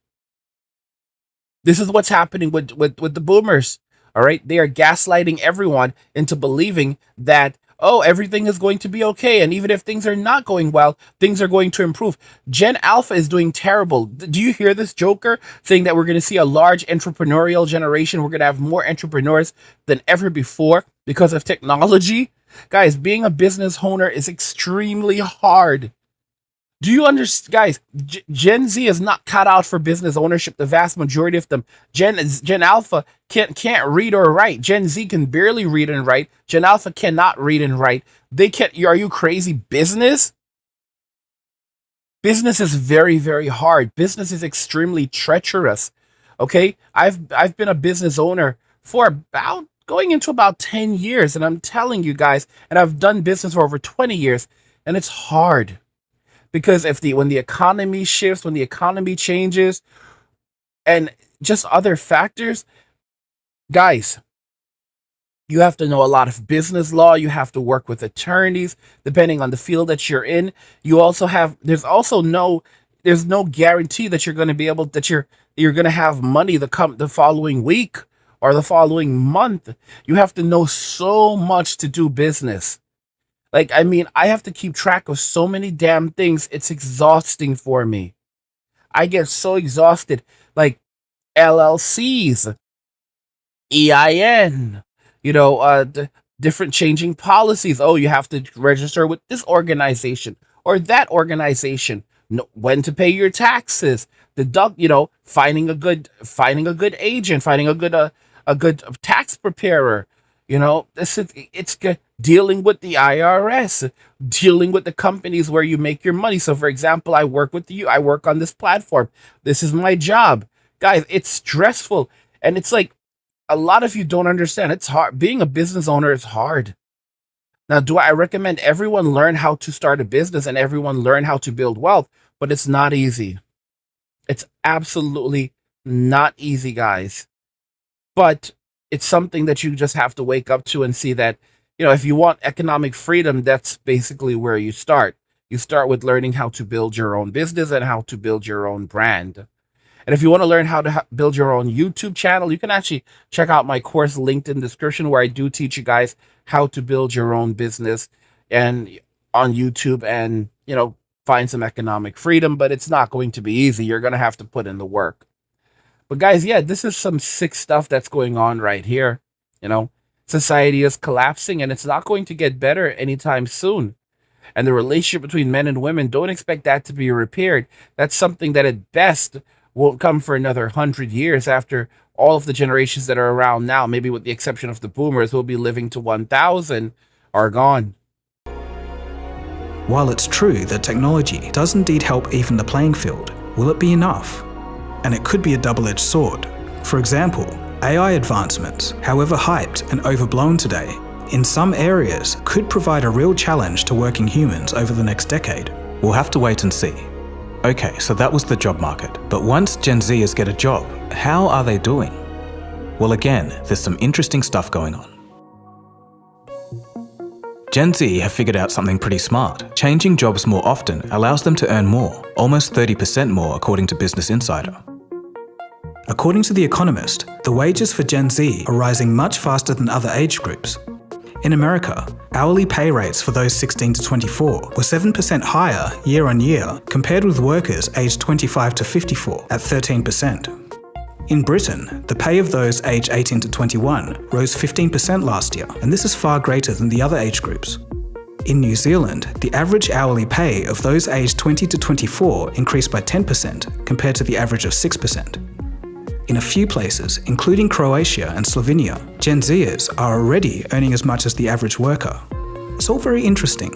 Speaker 1: This is what's happening with the boomers. All right? They are gaslighting everyone into believing that, oh, everything is going to be okay. And even if things are not going well, things are going to improve. Gen Alpha is doing terrible. Do you hear this joker saying that we're going to see a large entrepreneurial generation? We're going to have more entrepreneurs than ever before because of technology? Guys, being a business owner is extremely hard. Do you understand, guys? Gen Z is not cut out for business ownership. The vast majority of them. Gen Alpha can't read or write. Gen Z can barely read and write. Gen Alpha cannot read and write. They can't. Are you crazy? Business is very, very hard. Business is extremely treacherous. Okay, I've been a business owner for about going into about 10 years, and I'm telling you guys, and I've done business for over 20 years, and it's hard. Because when the economy shifts, when the economy changes, and just other factors, guys, you have to know a lot of business law. You have to work with attorneys, depending on the field that you're in. There's no guarantee that you're going to be able, that you're going to have money the following week or the following month. You have to know so much to do business. Like, I mean, I have to keep track of so many damn things. It's exhausting for me. I get so exhausted. Like, LLCs, EIN, different changing policies. Oh, you have to register with this organization or that organization. When to pay your taxes. Finding a good agent, finding a good tax preparer. It's good. Dealing with the IRS, dealing with the companies where you make your money. So, for example, I work on this platform. This is my job. Guys, it's stressful. And it's like, a lot of you don't understand. It's hard. Being a business owner is hard. Now, do I recommend everyone learn how to start a business and everyone learn how to build wealth? But it's not easy. It's absolutely not easy, guys. But it's something that you just have to wake up to and see that, if you want economic freedom, that's basically where you start. You start with learning how to build your own business and how to build your own brand. And if you want to learn how to build your own YouTube channel, you can actually check out my course linked in the description, where I do teach you guys how to build your own business and on YouTube and, find some economic freedom. But it's not going to be easy. You're going to have to put in the work. But guys, yeah, this is some sick stuff that's going on right here. Society is collapsing, and it's not going to get better anytime soon. And the relationship between men and women, don't expect that to be repaired. That's something that at best won't come for another 100 years after all of the generations that are around now, maybe with the exception of the boomers who will be living to 1,000, are gone.
Speaker 5: While it's true that technology does indeed help even the playing field, will it be enough? And it could be a double-edged sword. For example, AI advancements, however hyped and overblown today, in some areas could provide a real challenge to working humans over the next decade. We'll have to wait and see. Okay, so that was the job market. But once Gen Zers get a job, how are they doing? Well, again, there's some interesting stuff going on. Gen Z have figured out something pretty smart. Changing jobs more often allows them to earn more, almost 30% more according to Business Insider. According to The Economist, the wages for Gen Z are rising much faster than other age groups. In America, hourly pay rates for those 16 to 24 were 7% higher year on year compared with workers aged 25 to 54 at 13%. In Britain, the pay of those aged 18 to 21 rose 15% last year, and this is far greater than the other age groups. In New Zealand, the average hourly pay of those aged 20 to 24 increased by 10% compared to the average of 6%. In a few places, including Croatia and Slovenia, Gen Zers are already earning as much as the average worker. It's all very interesting.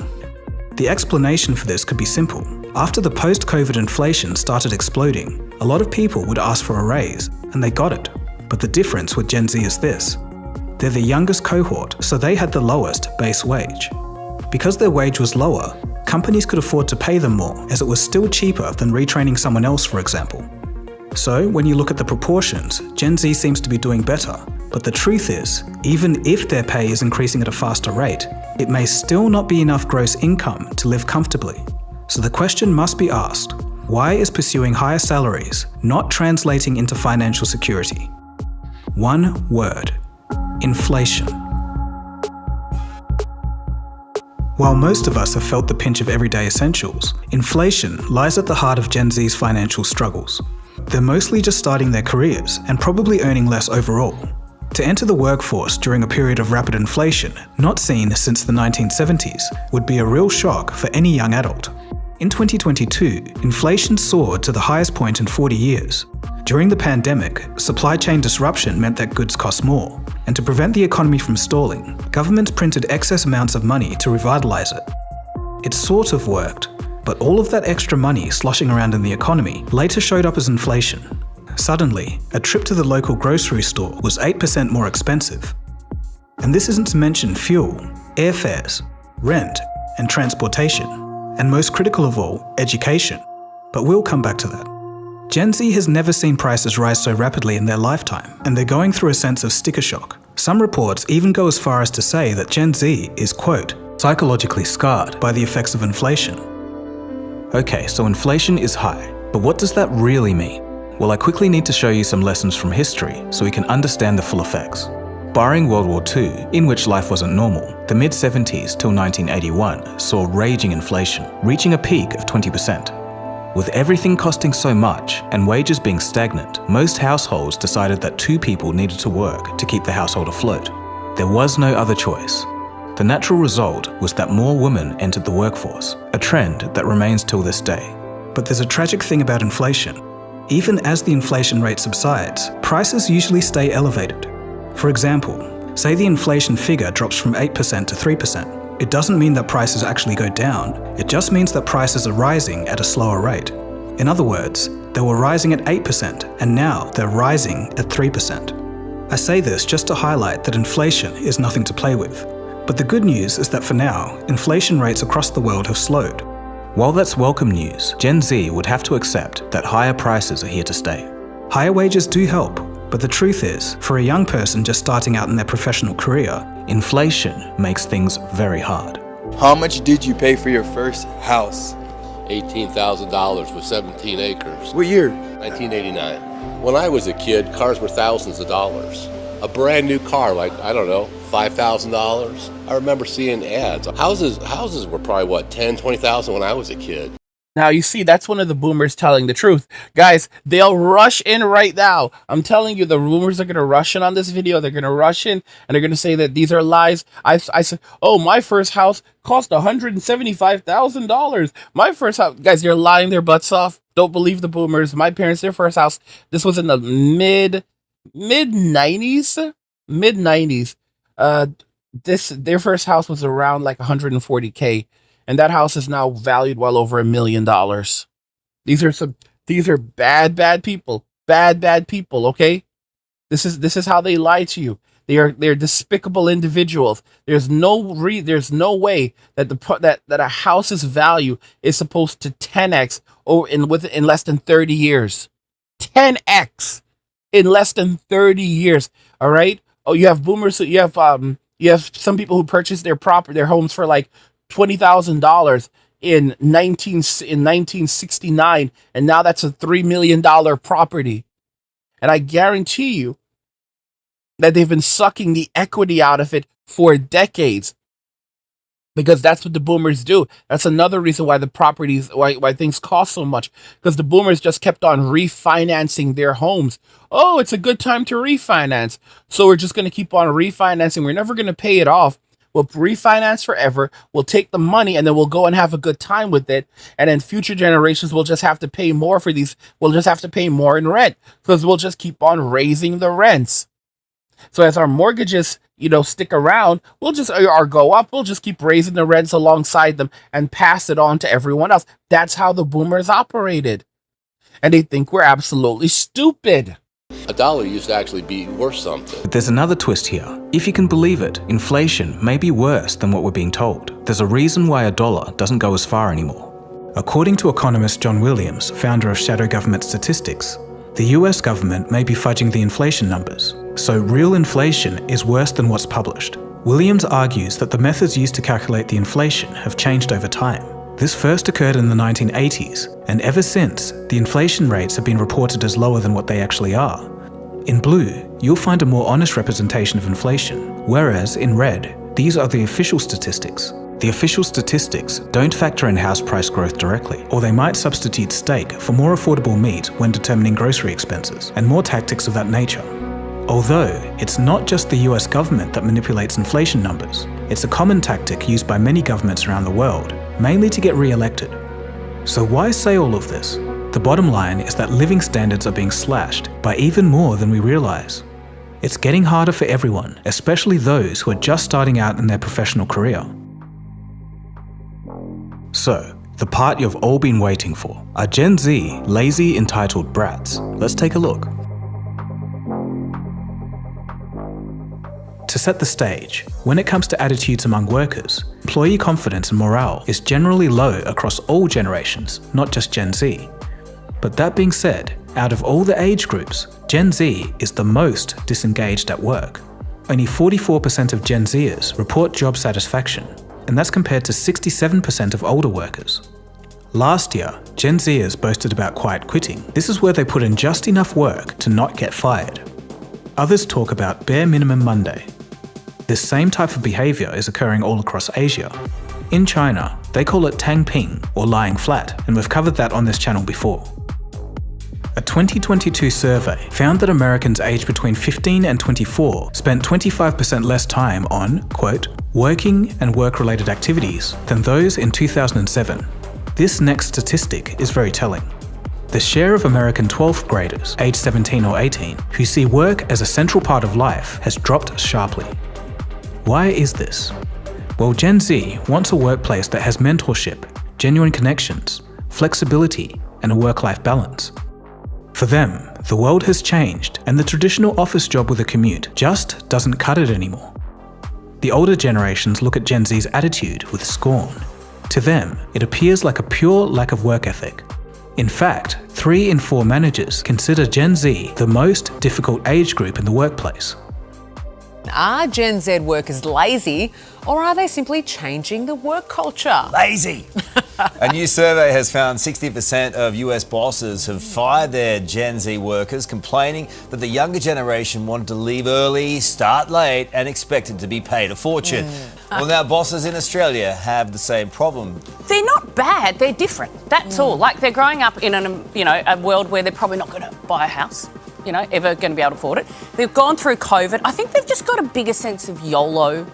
Speaker 5: The explanation for this could be simple. After the post-COVID inflation started exploding, a lot of people would ask for a raise, and they got it. But the difference with Gen Z is this. They're the youngest cohort, so they had the lowest base wage. Because their wage was lower, companies could afford to pay them more, as it was still cheaper than retraining someone else, for example. So, when you look at the proportions, Gen Z seems to be doing better. But the truth is, even if their pay is increasing at a faster rate, it may still not be enough gross income to live comfortably. So the question must be asked, why is pursuing higher salaries not translating into financial security? One word: inflation. While most of us have felt the pinch of everyday essentials, inflation lies at the heart of Gen Z's financial struggles. They're mostly just starting their careers and probably earning less overall. To enter the workforce during a period of rapid inflation, not seen since the 1970s, would be a real shock for any young adult. In 2022, inflation soared to the highest point in 40 years. During the pandemic, supply chain disruption meant that goods cost more, and to prevent the economy from stalling, governments printed excess amounts of money to revitalize it. It sort of worked, but all of that extra money sloshing around in the economy later showed up as inflation. Suddenly, a trip to the local grocery store was 8% more expensive. And this isn't to mention fuel, airfares, rent, and transportation, and most critical of all, education. But we'll come back to that. Gen Z has never seen prices rise so rapidly in their lifetime, and they're going through a sense of sticker shock. Some reports even go as far as to say that Gen Z is, quote, psychologically scarred by the effects of inflation. Okay, so inflation is high, but what does that really mean? Well, I quickly need to show you some lessons from history so we can understand the full effects. Barring World War II, in which life wasn't normal, the mid-70s till 1981 saw raging inflation, reaching a peak of 20%. With everything costing so much and wages being stagnant, most households decided that two people needed to work to keep the household afloat. There was no other choice. The natural result was that more women entered the workforce, a trend that remains till this day. But there's a tragic thing about inflation. Even as the inflation rate subsides, prices usually stay elevated. For example, say the inflation figure drops from 8% to 3%. It doesn't mean that prices actually go down, it just means that prices are rising at a slower rate. In other words, they were rising at 8% and now they're rising at 3%. I say this just to highlight that inflation is nothing to play with. But the good news is that for now, inflation rates across the world have slowed. While that's welcome news, Gen Z would have to accept that higher prices are here to stay. Higher wages do help, But the truth is, for a young person just starting out in their professional career, inflation makes things very hard.
Speaker 16: How much did you pay for your first house?
Speaker 17: $18,000 with 17 acres.
Speaker 16: What year?
Speaker 17: 1989. When I was a kid, cars were thousands of dollars. A brand new car, like, I don't know, $5,000. I remember seeing ads. Houses were probably, what, $10,000, $20,000 when I was a kid.
Speaker 1: Now, you see, that's one of the boomers telling the truth. Guys, they'll rush in right now. I'm telling you, the boomers are going to rush in on this video. They're going to rush in, and they're going to say that these are lies. I said, oh, my first house cost $175,000. My first house. Guys, they're lying their butts off. Don't believe the boomers. My parents, their first house, this was in the mid-90s. Mid-90s. Their first house was around like $140K. And that house is now valued well over $1 million. These are bad people. Bad people, okay? This is how they lie to you. They're despicable individuals. There's no way that a house's value is supposed to 10x in less than 30 years. 10x in less than 30 years. All right? Oh, you have boomers, you have some people who purchase their homes for like $20,000 in 1969, and now that's a $3 million property. And I guarantee you that they've been sucking the equity out of it for decades, because that's what the boomers do. That's another reason why why things cost so much, because the boomers just kept on refinancing their homes. Oh, it's a good time to refinance, so we're just going to keep on refinancing. We're never going to pay it off. We'll refinance forever. We'll take the money and then we'll go and have a good time with it. And then future generations will just have to pay more for these. We'll just have to pay more in rent because we'll just keep on raising the rents. So as our mortgages, stick around, or go up, we'll just keep raising the rents alongside them and pass it on to everyone else. That's how the boomers operated. And they think we're absolutely stupid.
Speaker 17: A dollar used to actually be worth something.
Speaker 5: But there's another twist here. If you can believe it, inflation may be worse than what we're being told. There's a reason why a dollar doesn't go as far anymore. According to economist John Williams, founder of Shadow Government Statistics, the US government may be fudging the inflation numbers. So real inflation is worse than what's published. Williams argues that the methods used to calculate the inflation have changed over time. This first occurred in the 1980s, and ever since, the inflation rates have been reported as lower than what they actually are. In blue, you'll find a more honest representation of inflation, whereas in red, these are the official statistics. The official statistics don't factor in house price growth directly, or they might substitute steak for more affordable meat when determining grocery expenses, and more tactics of that nature. Although, it's not just the US government that manipulates inflation numbers. It's a common tactic used by many governments around the world, mainly to get re-elected. So why say all of this? The bottom line is that living standards are being slashed by even more than we realize. It's getting harder for everyone, especially those who are just starting out in their professional career. So, the part you've all been waiting for. Are Gen Z lazy, entitled brats? Let's take a look. To set the stage, when it comes to attitudes among workers, employee confidence and morale is generally low across all generations, not just Gen Z. But that being said, out of all the age groups, Gen Z is the most disengaged at work. Only 44% of Gen Zers report job satisfaction, and that's compared to 67% of older workers. Last year, Gen Zers boasted about quiet quitting. This is where they put in just enough work to not get fired. Others talk about bare minimum Monday. This same type of behavior is occurring all across Asia. In China, they call it tangping, or lying flat, and we've covered that on this channel before. A 2022 survey found that Americans aged between 15 and 24 spent 25% less time on, quote, working and work-related activities than those in 2007. This next statistic is very telling. The share of American 12th graders, aged 17 or 18, who see work as a central part of life has dropped sharply. Why is this? Well, Gen Z wants a workplace that has mentorship, genuine connections, flexibility, and a work-life balance. For them, the world has changed, and the traditional office job with a commute just doesn't cut it anymore. The older generations look at Gen Z's attitude with scorn. To them, it appears like a pure lack of work ethic. In fact, 3 in 4 managers consider Gen Z the most difficult age group in the workplace.
Speaker 18: Are Gen Z workers lazy, or are they simply changing the work culture?
Speaker 19: Lazy. A new survey has found 60% of US bosses have fired their Gen Z workers, complaining that the younger generation wanted to leave early, start late, and expected to be paid a fortune. Well, now bosses in Australia have the same problem.
Speaker 6: They're not bad, they're different. That's all. Like, they're growing up in a world where they're probably not going to buy a house, ever going to be able to afford it. They've gone through COVID. I think they've just got a bigger sense of YOLO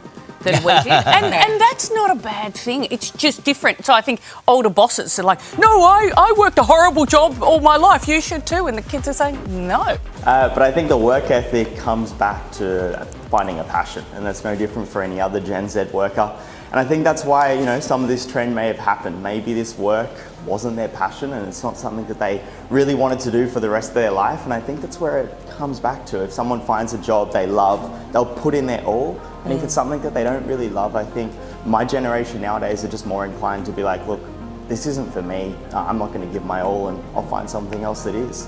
Speaker 6: than we did. And that's not a bad thing. It's just different. So I think older bosses are like, no, I worked a horrible job all my life. You should too. And the kids are saying, no.
Speaker 20: But I think the work ethic comes back to finding a passion, and that's no different for any other Gen Z worker. And I think that's why, some of this trend may have happened. Maybe this work wasn't their passion and it's not something that they really wanted to do for the rest of their life. And I think that's where it comes back to. If someone finds a job they love, they'll put in their all. And if it's something that they don't really love, I think my generation nowadays are just more inclined to be like, look, this isn't for me. I'm not going to give my all, and I'll find something else that is.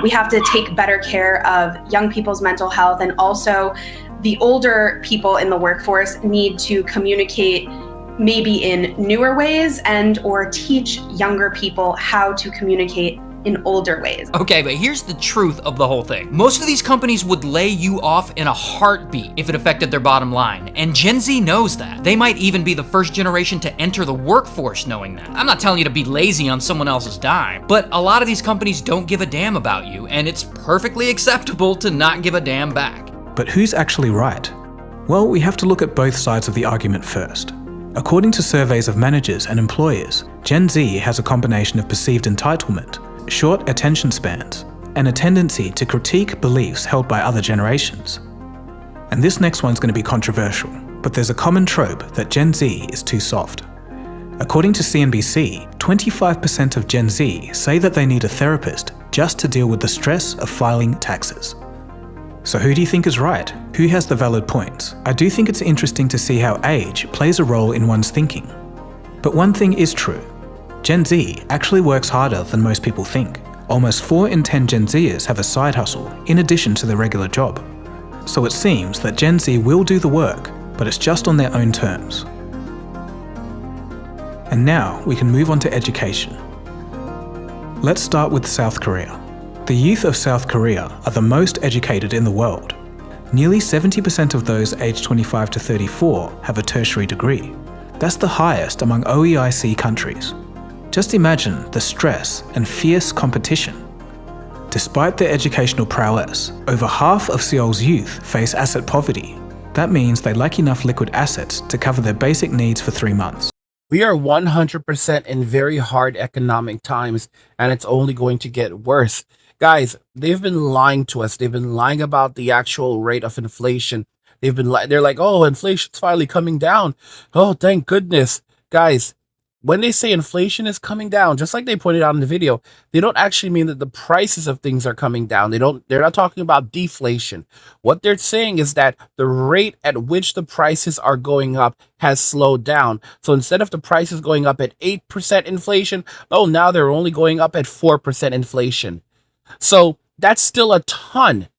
Speaker 21: We have to take better care of young people's mental health, and also the older people in the workforce need to communicate maybe in newer ways and or teach younger people how to communicate in older ways.
Speaker 8: Okay, but here's the truth of the whole thing. Most of these companies would lay you off in a heartbeat if it affected their bottom line, and Gen Z knows that. They might even be the first generation to enter the workforce knowing that. I'm not telling you to be lazy on someone else's dime, but a lot of these companies don't give a damn about you, and it's perfectly acceptable to not give a damn back.
Speaker 5: But who's actually right? Well, we have to look at both sides of the argument first. According to surveys of managers and employers, Gen Z has a combination of perceived entitlement, short attention spans, and a tendency to critique beliefs held by other generations. And this next one's going to be controversial, but there's a common trope that Gen Z is too soft. According to CNBC, 25% of Gen Z say that they need a therapist just to deal with the stress of filing taxes. So who do you think is right? Who has the valid points? I do think it's interesting to see how age plays a role in one's thinking. But one thing is true. Gen Z actually works harder than most people think. Almost 4 in 10 Gen Zers have a side hustle in addition to their regular job. So it seems that Gen Z will do the work, but it's just on their own terms. And now we can move on to education. Let's start with South Korea. The youth of South Korea are the most educated in the world. Nearly 70% of those aged 25 to 34 have a tertiary degree. That's the highest among OEIC countries. Just imagine the stress and fierce competition. Despite their educational prowess, over half of Seoul's youth face asset poverty. That means they lack enough liquid assets to cover their basic needs for 3 months.
Speaker 1: We are 100% in very hard economic times, and it's only going to get worse. Guys, they've been lying to us. They've been lying about the actual rate of inflation. They're like, oh, inflation's finally coming down. Oh, thank goodness. Guys, when they say inflation is coming down, just like they pointed out in the video, they don't actually mean that the prices of things are coming down. They're not talking about deflation. What they're saying is that the rate at which the prices are going up has slowed down. So instead of the prices going up at 8% inflation, oh, now they're only going up at 4% inflation. So that's still a ton.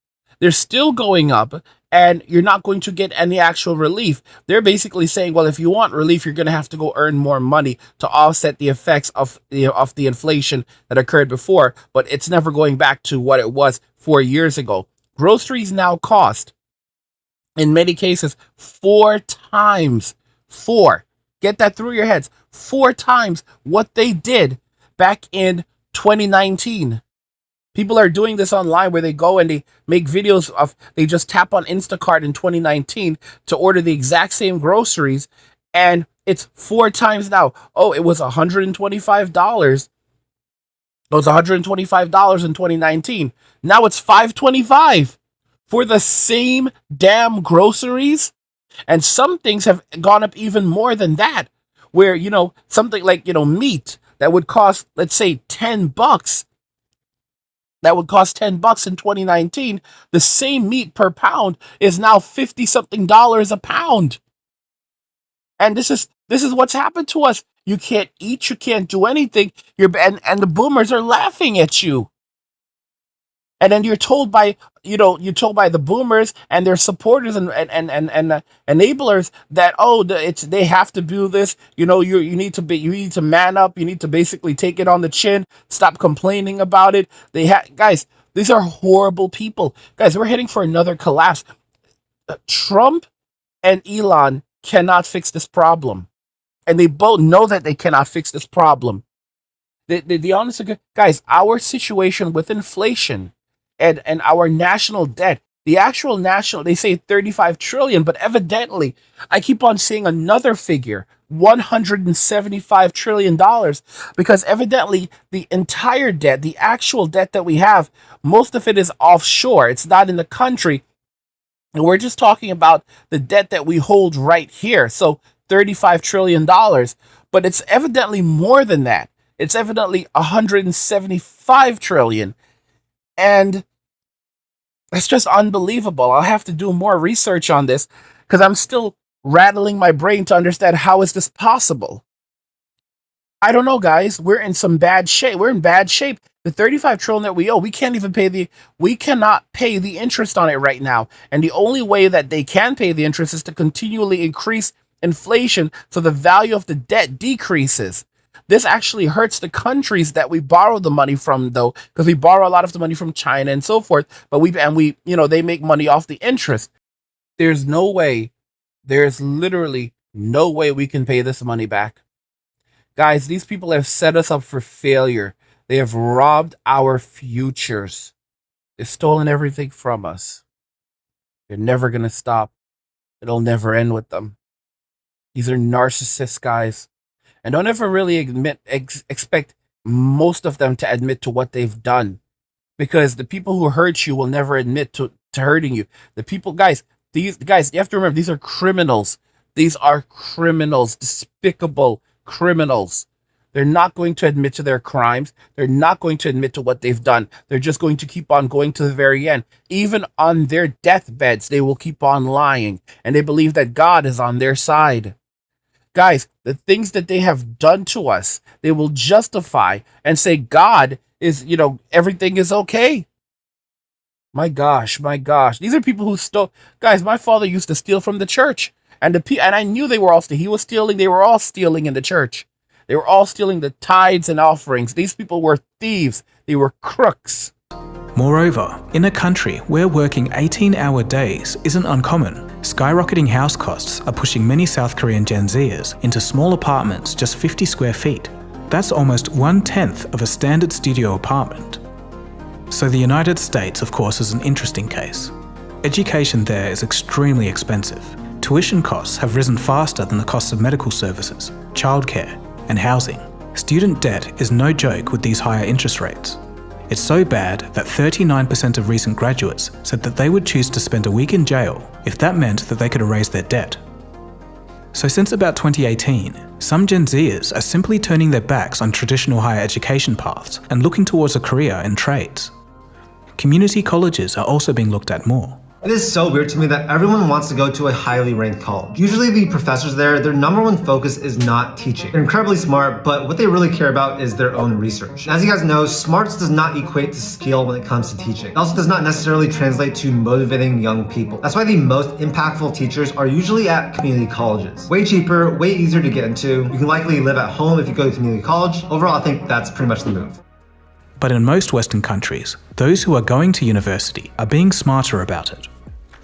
Speaker 1: They're still going up, and you're not going to get any actual relief. They're basically saying, well, if you want relief, you're going to have to go earn more money to offset the effects of the inflation that occurred before, but it's never going back to what it was 4 years ago. Groceries now cost, in many cases, 4 times, get that through your heads, 4 times what they did back in 2019. People are doing this online where they go and they make videos of, they just tap on Instacart in 2019 to order the exact same groceries, and it's 4 times now. Oh, it was $125. It was $125 in 2019. Now it's $525 for the same damn groceries. And some things have gone up even more than that, where, something like, meat that would cost, let's say, $10. That would cost $10 in 2019. The same meat per pound is now $50-something a pound. And this is what's happened to us. You can't eat, you can't do anything. And the boomers are laughing at you. And then you're told by, you're told by the boomers and their supporters and enablers that, oh, they have to do this. You need to man up. You need to basically take it on the chin. Stop complaining about it. Guys, these are horrible people. Guys, we're heading for another collapse. Trump and Elon cannot fix this problem, and they both know that they cannot fix this problem. The honest guys, our situation with inflation and our national debt, the actual national, they say 35 trillion, but evidently I keep on seeing another figure, $175 trillion, because evidently the entire debt, the actual debt that we have, most of it is offshore. It's not in the country. And we're just talking about the debt that we hold right here. So $35 trillion, but it's evidently more than that. It's evidently 175 trillion. And it's just unbelievable. I'll have to do more research on this because I'm still rattling my brain to understand how is this possible. I don't know, guys. We're in some bad shape. We're in bad shape. The 35 trillion that we owe, we cannot pay the interest on it right now. And the only way that they can pay the interest is to continually increase inflation so the value of the debt decreases. This actually hurts the countries that we borrow the money from, though, because we borrow a lot of the money from China and so forth. But they make money off the interest. There's literally no way we can pay this money back. Guys, these people have set us up for failure. They have robbed our futures. They've stolen everything from us. They're never going to stop. It'll never end with them. These are narcissists, guys. And don't ever really expect most of them to admit to what they've done. Because the people who hurt you will never admit to hurting you. The people, guys, you have to remember, these are criminals. These are criminals, despicable criminals. They're not going to admit to their crimes. They're not going to admit to what they've done. They're just going to keep on going to the very end. Even on their deathbeds, they will keep on lying. And they believe that God is on their side. Guys, the things that they have done to us, they will justify and say God is, everything is okay. My gosh. These are people who stole. Guys, my father used to steal from the church. And I knew they were all stealing. He was stealing. They were all stealing in the church. They were all stealing the tithes and offerings. These people were thieves. They were crooks.
Speaker 5: Moreover, in a country where working 18-hour days isn't uncommon, skyrocketing house costs are pushing many South Korean Gen Zers into small apartments just 50 square feet. That's almost 1/10 of a standard studio apartment. So the United States, of course, is an interesting case. Education there is extremely expensive. Tuition costs have risen faster than the costs of medical services, childcare, and housing. Student debt is no joke with these higher interest rates. It's so bad that 39% of recent graduates said that they would choose to spend a week in jail if that meant that they could erase their debt. So since about 2018, some Gen Zers are simply turning their backs on traditional higher education paths and looking towards a career in trades. Community colleges are also being looked at more.
Speaker 2: It is so weird to me that everyone wants to go to a highly ranked college. Usually the professors there, their number one focus is not teaching. They're incredibly smart, but what they really care about is their own research. As you guys know, smarts does not equate to skill when it comes to teaching. It also does not necessarily translate to motivating young people. That's why the most impactful teachers are usually at community colleges. Way cheaper, way easier to get into. You can likely live at home if you go to community college. Overall, I think that's pretty much the move.
Speaker 5: But in most Western countries, those who are going to university are being smarter about it.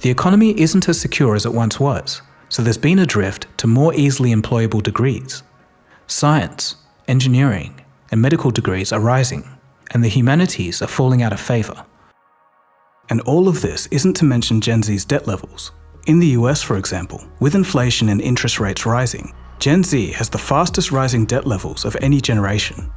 Speaker 5: The economy isn't as secure as it once was, so there's been a drift to more easily employable degrees. Science, engineering, and medical degrees are rising, and the humanities are falling out of favour. And all of this isn't to mention Gen Z's debt levels. In the US, for example, with inflation and interest rates rising, Gen Z has the fastest rising debt levels of any generation.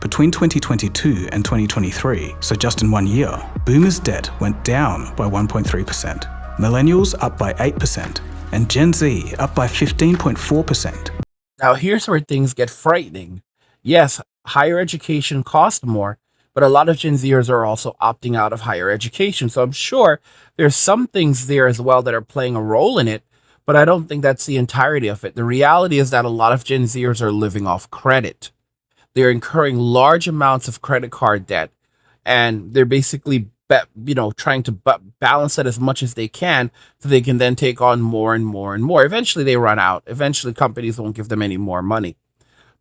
Speaker 5: Between 2022 and 2023, so just in 1 year, Boomers' debt went down by 1.3%, Millennials up by 8%, and Gen Z up by 15.4%.
Speaker 1: Now here's where things get frightening. Yes, higher education costs more, but a lot of Gen Zers are also opting out of higher education. So I'm sure there's some things there as well that are playing a role in it. But I don't think that's the entirety of it. The reality is that a lot of Gen Zers are living off credit. They're incurring large amounts of credit card debt, and they're basically trying to balance it as much as they can so they can then take on more and more and more. Eventually they run out. Eventually companies won't give them any more money.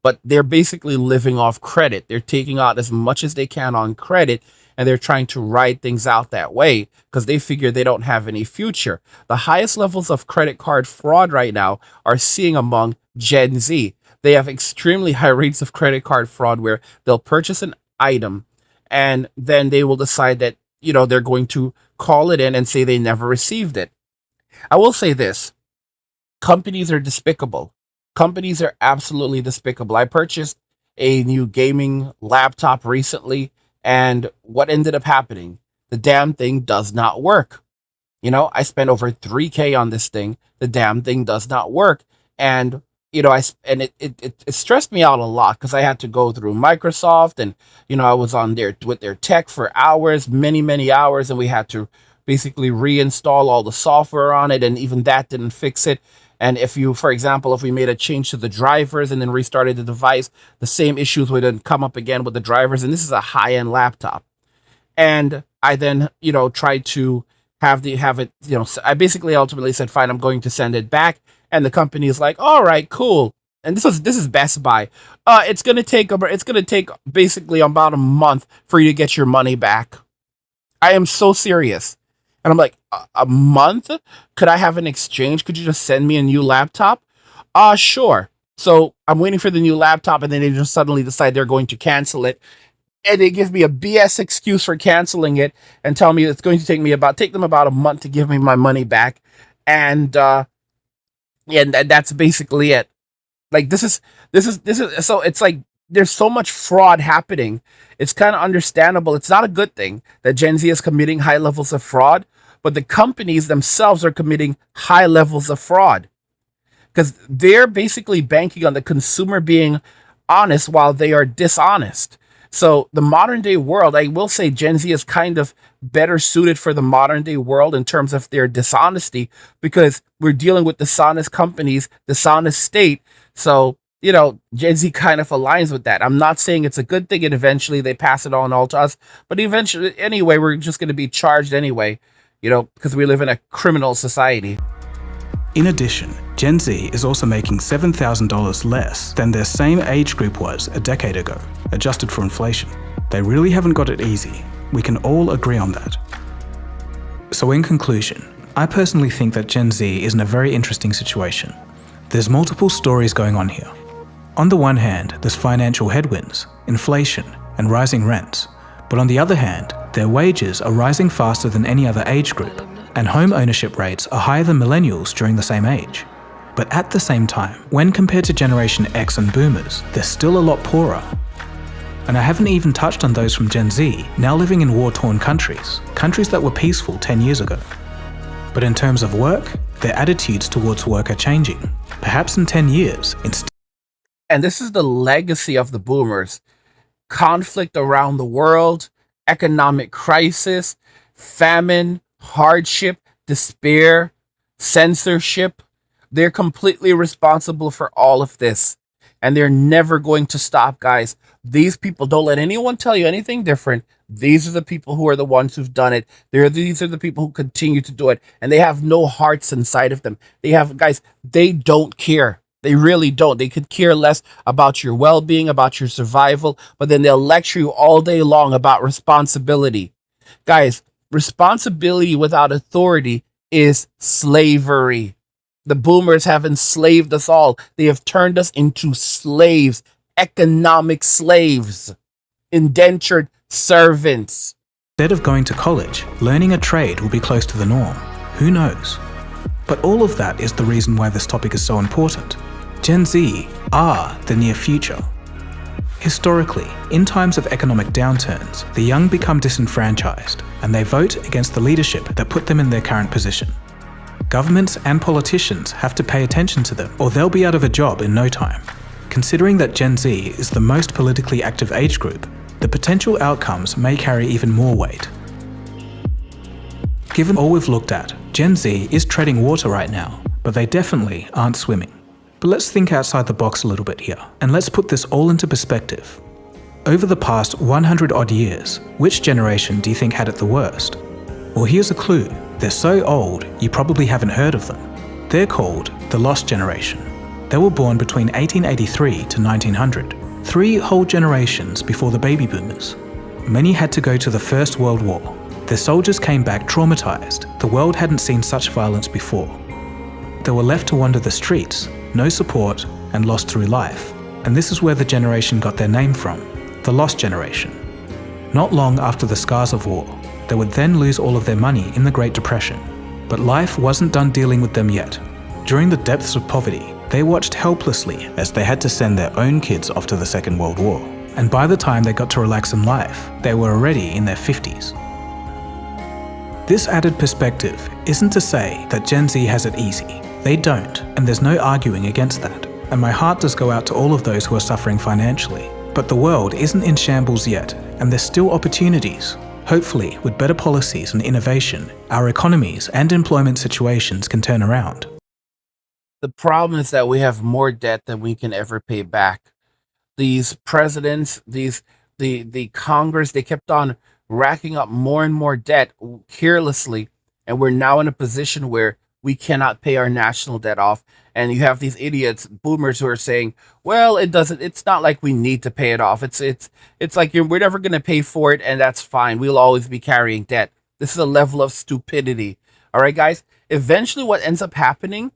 Speaker 1: But they're basically living off credit. They're taking out as much as they can on credit, and they're trying to ride things out that way because they figure they don't have any future. The highest levels of credit card fraud right now are seen among Gen Z. They have extremely high rates of credit card fraud where they'll purchase an item and then they will decide that, they're going to call it in and say they never received it. I will say this. Companies are despicable. Companies are absolutely despicable. I purchased a new gaming laptop recently, and what ended up happening? The damn thing does not work. I spent over $3,000 on this thing. The damn thing does not work. And it stressed me out a lot because I had to go through Microsoft, and I was on there with their tech for hours, many hours, and we had to basically reinstall all the software on it, and even that didn't fix it. And for example, if we made a change to the drivers and then restarted the device, the same issues would then come up again with the drivers. And this is a high-end laptop. And I then, tried to have it, I basically ultimately said, fine, I'm going to send it back. And the company is like, all right, cool. And this is Best Buy. It's going to take basically about a month for you to get your money back. I am so serious. And I'm like, a month? Could I have an exchange? Could you just send me a new laptop? Sure. So I'm waiting for the new laptop, and then they just suddenly decide they're going to cancel it. And they give me a BS excuse for canceling it and tell me it's going to take them about a month to give me my money back. And that's basically it. Like, this is so it's like there's so much fraud happening. It's kind of understandable. It's not a good thing that Gen Z is committing high levels of fraud, but the companies themselves are committing high levels of fraud because they're basically banking on the consumer being honest while they are dishonest. So the modern day world, I will say Gen Z is kind of better suited for the modern day world in terms of their dishonesty because we're dealing with dishonest companies, dishonest state. So, Gen Z kind of aligns with that. I'm not saying it's a good thing and eventually they pass it on all to us, but eventually, anyway, we're just going to be charged anyway, because we live in a criminal society.
Speaker 5: In addition, Gen Z is also making $7,000 less than their same age group was a decade ago, adjusted for inflation. They really haven't got it easy. We can all agree on that. So in conclusion, I personally think that Gen Z is in a very interesting situation. There's multiple stories going on here. On the one hand, there's financial headwinds, inflation, and rising rents. But on the other hand, their wages are rising faster than any other age group, and home ownership rates are higher than millennials during the same age. But at the same time, when compared to Generation X and Boomers, they're still a lot poorer. And I haven't even touched on those from Gen Z, now living in war-torn countries that were peaceful 10 years ago. But in terms of work, their attitudes towards work are changing. Perhaps in 10 years,
Speaker 1: and this is the legacy of the boomers. Conflict around the world, economic crisis, famine, hardship, despair, censorship. They're completely responsible for all of this. And they're never going to stop, guys. These people, don't let anyone tell you anything different. These are the people who are the ones who've done it. These are the people who continue to do it. And they have no hearts inside of them. They don't care. They really don't. They could care less about your well-being, about your survival, but then they'll lecture you all day long about responsibility. Guys, responsibility without authority is slavery. The boomers have enslaved us all. They have turned us into slaves, economic slaves, indentured servants.
Speaker 5: Instead of going to college, learning a trade will be close to the norm. Who knows? But all of that is the reason why this topic is so important. Gen Z are the near future. Historically, in times of economic downturns, the young become disenfranchised and they vote against the leadership that put them in their current position. Governments and politicians have to pay attention to them or they'll be out of a job in no time. Considering that Gen Z is the most politically active age group, the potential outcomes may carry even more weight. Given all we've looked at, Gen Z is treading water right now, but they definitely aren't swimming. But let's think outside the box a little bit here, and let's put this all into perspective. Over the past 100 odd years, which generation do you think had it the worst? Well, here's a clue. They're so old, you probably haven't heard of them. They're called the Lost Generation. They were born between 1883 to 1900, 3 whole generations before the baby boomers. Many had to go to the First World War. Their soldiers came back traumatized. The world hadn't seen such violence before. They were left to wander the streets, no support, and lost through life. And this is where the generation got their name from, the Lost Generation. Not long after the scars of war, they would then lose all of their money in the Great Depression. But life wasn't done dealing with them yet. During the depths of poverty, they watched helplessly as they had to send their own kids off to the Second World War. And by the time they got to relax in life, they were already in their 50s. This added perspective isn't to say that Gen Z has it easy. They don't, and there's no arguing against that. And my heart does go out to all of those who are suffering financially. But the world isn't in shambles yet, and there's still opportunities. Hopefully, with better policies and innovation, our economies and employment situations can turn around.
Speaker 1: The problem is that we have more debt than we can ever pay back. These presidents, the Congress, they kept on racking up more and more debt carelessly, and we're now in a position where we cannot pay our national debt off. And you have these idiots, boomers, who are saying, well, it's not like we need to pay it off. It's like we're never going to pay for it, and that's fine. We'll always be carrying debt. This is a level of stupidity. All right, guys? Eventually what ends up happening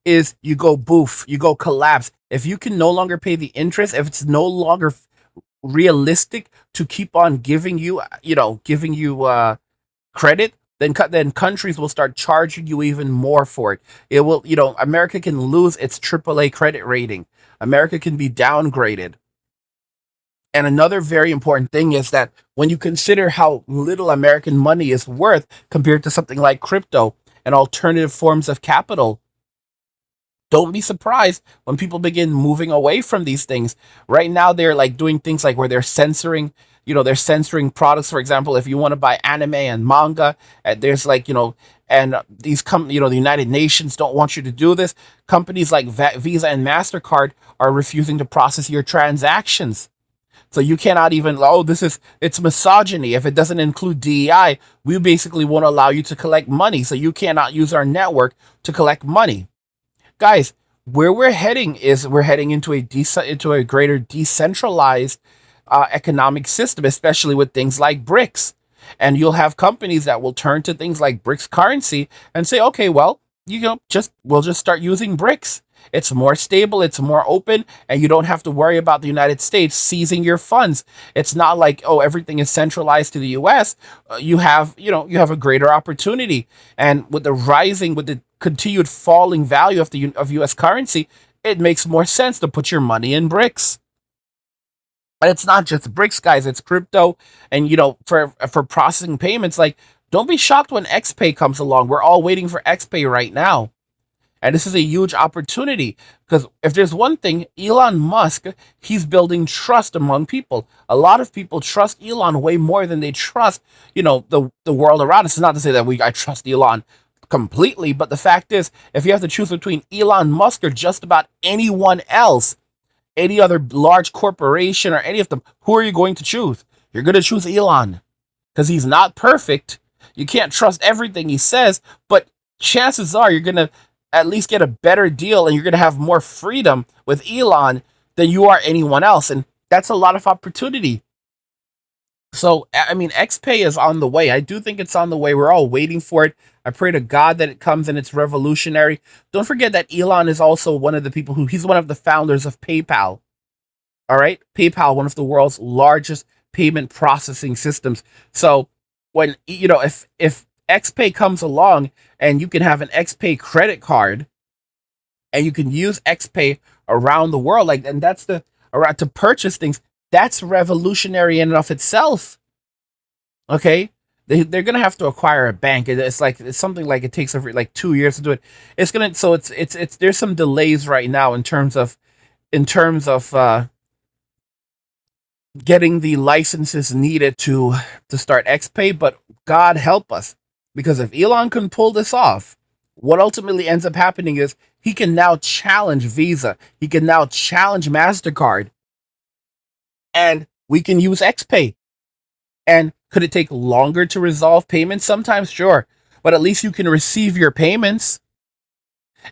Speaker 1: is you go boof, you go collapse. If you can no longer pay the interest, if it's no longer realistic to keep on giving you credit, then countries will start charging you even more for it. It will, America can lose its AAA credit rating. America can be downgraded. And another very important thing is that when you consider how little American money is worth compared to something like crypto and alternative forms of capital, don't be surprised when people begin moving away from these things. Right now, they're like doing things like where they're censoring products. For example, if you want to buy anime and manga, there's and the United Nations don't want you to do this. Companies like Visa and MasterCard are refusing to process your transactions. So you cannot even, it's misogyny. If it doesn't include DEI, we basically won't allow you to collect money. So you cannot use our network to collect money. Guys, where we're heading into a greater decentralized economic system, especially with things like BRICS. And you'll have companies that will turn to things like BRICS currency and say, okay, well, we'll just start using BRICS. It's more stable, it's more open, and you don't have to worry about the United States seizing your funds. It's not like, everything is centralized to the US. You have a greater opportunity. And with the continued falling value of US currency, it makes more sense to put your money in BRICS. And it's not just BRICS, guys, it's crypto. And for processing payments, don't be shocked when XPay comes along. We're all waiting for XPay right now. And this is a huge opportunity, because if there's one thing, Elon Musk, he's building trust among people. A lot of people trust Elon way more than they trust, the world around us. It's not to say that I trust Elon completely, but the fact is, if you have to choose between Elon Musk or just about anyone else, any other large corporation or any of them, who are you going to choose? You're going to choose Elon, because he's not perfect. You can't trust everything he says, but chances are you're going to at least get a better deal, and you're going to have more freedom with Elon than you are anyone else. And that's a lot of opportunity. So, XPay is on the way. I do think it's on the way. We're all waiting for it. I pray to God that it comes and it's revolutionary. Don't forget that Elon is also one of the people he's one of the founders of PayPal. All right? PayPal, one of the world's largest payment processing systems. So, when, if XPay comes along and you can have an XPay credit card and you can use XPay around the world, and that's to purchase things, that's revolutionary in and of itself. Okay? They're gonna have to acquire a bank. It's something like it takes over 2 years to do it. It's there's some delays right now in terms of getting the licenses needed to start XPay, but God help us. Because if Elon can pull this off, what ultimately ends up happening is he can now challenge Visa. He can now challenge MasterCard. And we can use XPay. And could it take longer to resolve payments? Sometimes, sure. But at least you can receive your payments.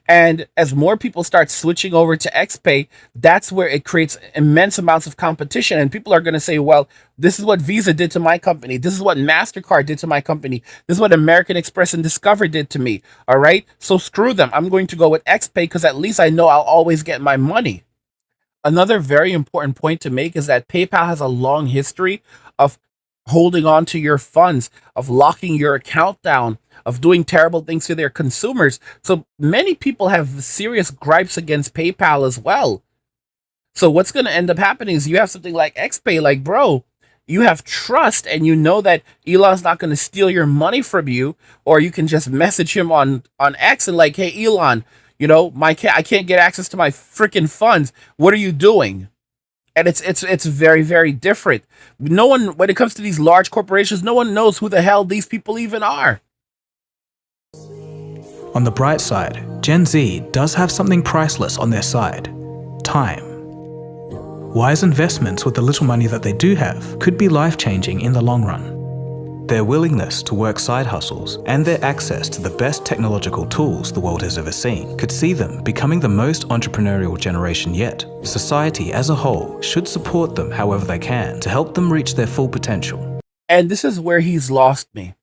Speaker 1: And as more people start switching over to XPay, that's where it creates immense amounts of competition. And people are going to say, well, this is what Visa did to my company. This is what MasterCard did to my company. This is what American Express and Discover did to me. All right. So screw them. I'm going to go with XPay because at least I know I'll always get my money. Another very important point to make is that PayPal has a long history of holding on to your funds, of locking your account down, of doing terrible things to their consumers. So many people have serious gripes against PayPal as well. So what's going to end up happening is you have something like XPay, like, bro, you have trust and you know that Elon's not going to steal your money from you, or you can just message him on X and like, hey, Elon, you know, I can't get access to my freaking funds. What are you doing? And it's very, very different. No one, when it comes to these large corporations, no one knows who the hell these people even are.
Speaker 5: On the bright side, Gen Z does have something priceless on their side: time. Wise investments with the little money that they do have could be life-changing in the long run. Their willingness to work side hustles and their access to the best technological tools the world has ever seen could see them becoming the most entrepreneurial generation yet. Society as a whole should support them however they can to help them reach their full potential.
Speaker 1: And this is where he's lost me.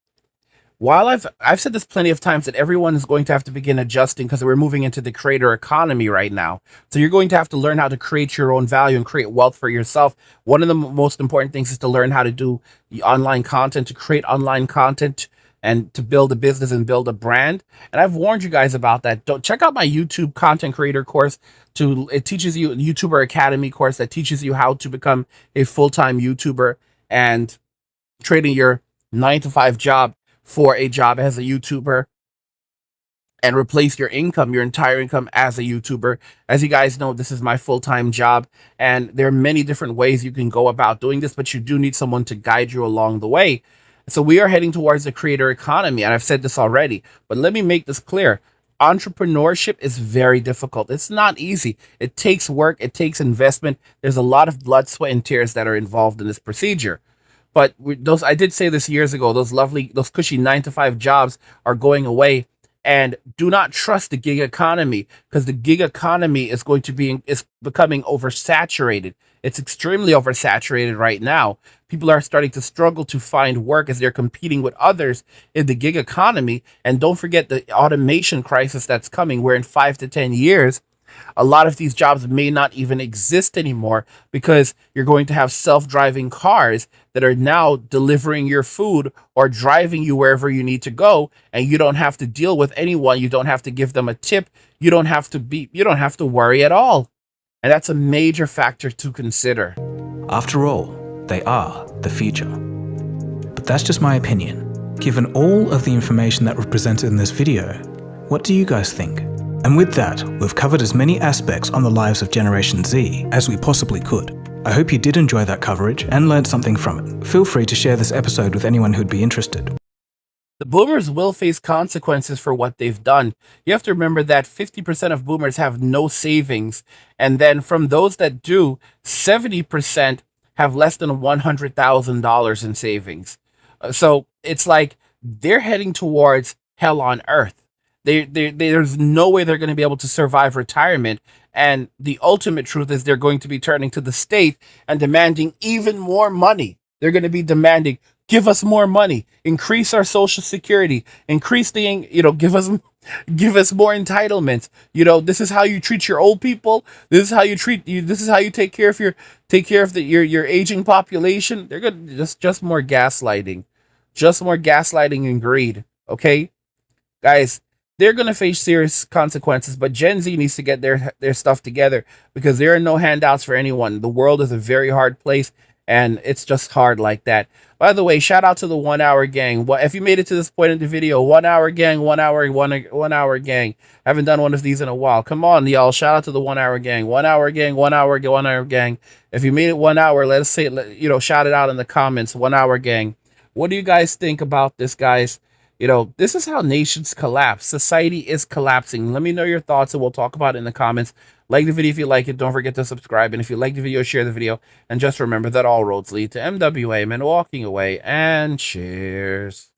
Speaker 1: While I've said this plenty of times that everyone is going to have to begin adjusting because we're moving into the creator economy right now. So you're going to have to learn how to create your own value and create wealth for yourself. One of the most important things is to learn how to do online content, to create online content, and to build a business and build a brand. And I've warned you guys about that. Don't check out my YouTube content creator course. It teaches you a YouTuber Academy course that teaches you how to become a full-time YouTuber and trading your 9-to-5 job for a job as a YouTuber and replace your income, your entire income as a YouTuber. As you guys know, this is my full-time job, and there are many different ways you can go about doing this, but you do need someone to guide you along the way. So we are heading towards the creator economy, and I've said this already, but let me make this clear. Entrepreneurship is very difficult. It's not easy. It takes work. It takes investment. There's a lot of blood, sweat, and tears that are involved in this procedure. But I did say this years ago, those cushy 9-to-5 jobs are going away. And do not trust the gig economy, because the gig economy is becoming oversaturated. It's extremely oversaturated right now. People are starting to struggle to find work as they're competing with others in the gig economy. And don't forget the automation crisis that's coming, where in 5 to 10 years, a lot of these jobs may not even exist anymore, because you're going to have self-driving cars that are now delivering your food or driving you wherever you need to go, and you don't have to deal with anyone. You don't have to give them a tip. You don't have to worry at all. And that's a major factor to consider.
Speaker 5: After all, they are the future. But that's just my opinion. Given all of the information that was presented in this video, what do you guys think? And with that, we've covered as many aspects on the lives of Generation Z as we possibly could. I hope you did enjoy that coverage and learned something from it. Feel free to share this episode with anyone who'd be interested.
Speaker 1: The boomers will face consequences for what they've done. You have to remember that 50% of boomers have no savings. And then from those that do, 70% have less than $100,000 in savings. So it's like they're heading towards hell on earth. There's no way they're going to be able to survive retirement. And the ultimate truth is they're going to be turning to the state and demanding even more money. They're going to be demanding, give us more money, increase our Social Security, increase give us more entitlements. This is how you treat your old people. This is how you take care of your aging population. They're going to just more gaslighting, and greed. Okay, guys. They're going to face serious consequences, but Gen Z needs to get their stuff together, because there are no handouts for anyone. The world is a very hard place, and it's just hard like that. By the way, shout out to the 1 Hour Gang. If you made it to this point in the video, 1 Hour Gang, 1 Hour Gang. I haven't done one of these in a while. Come on, y'all. Shout out to the 1 Hour Gang. 1 Hour Gang, 1 Hour Gang. If you made it 1 hour, let us say, shout it out in the comments. 1 Hour Gang. What do you guys think about this, guys? You know, this is how nations collapse. Society is collapsing. Let me know your thoughts and we'll talk about it in the comments. Like the video if you like it. Don't forget to subscribe. And if you like the video, share the video. And just remember that all roads lead to MWA, men walking away. And cheers.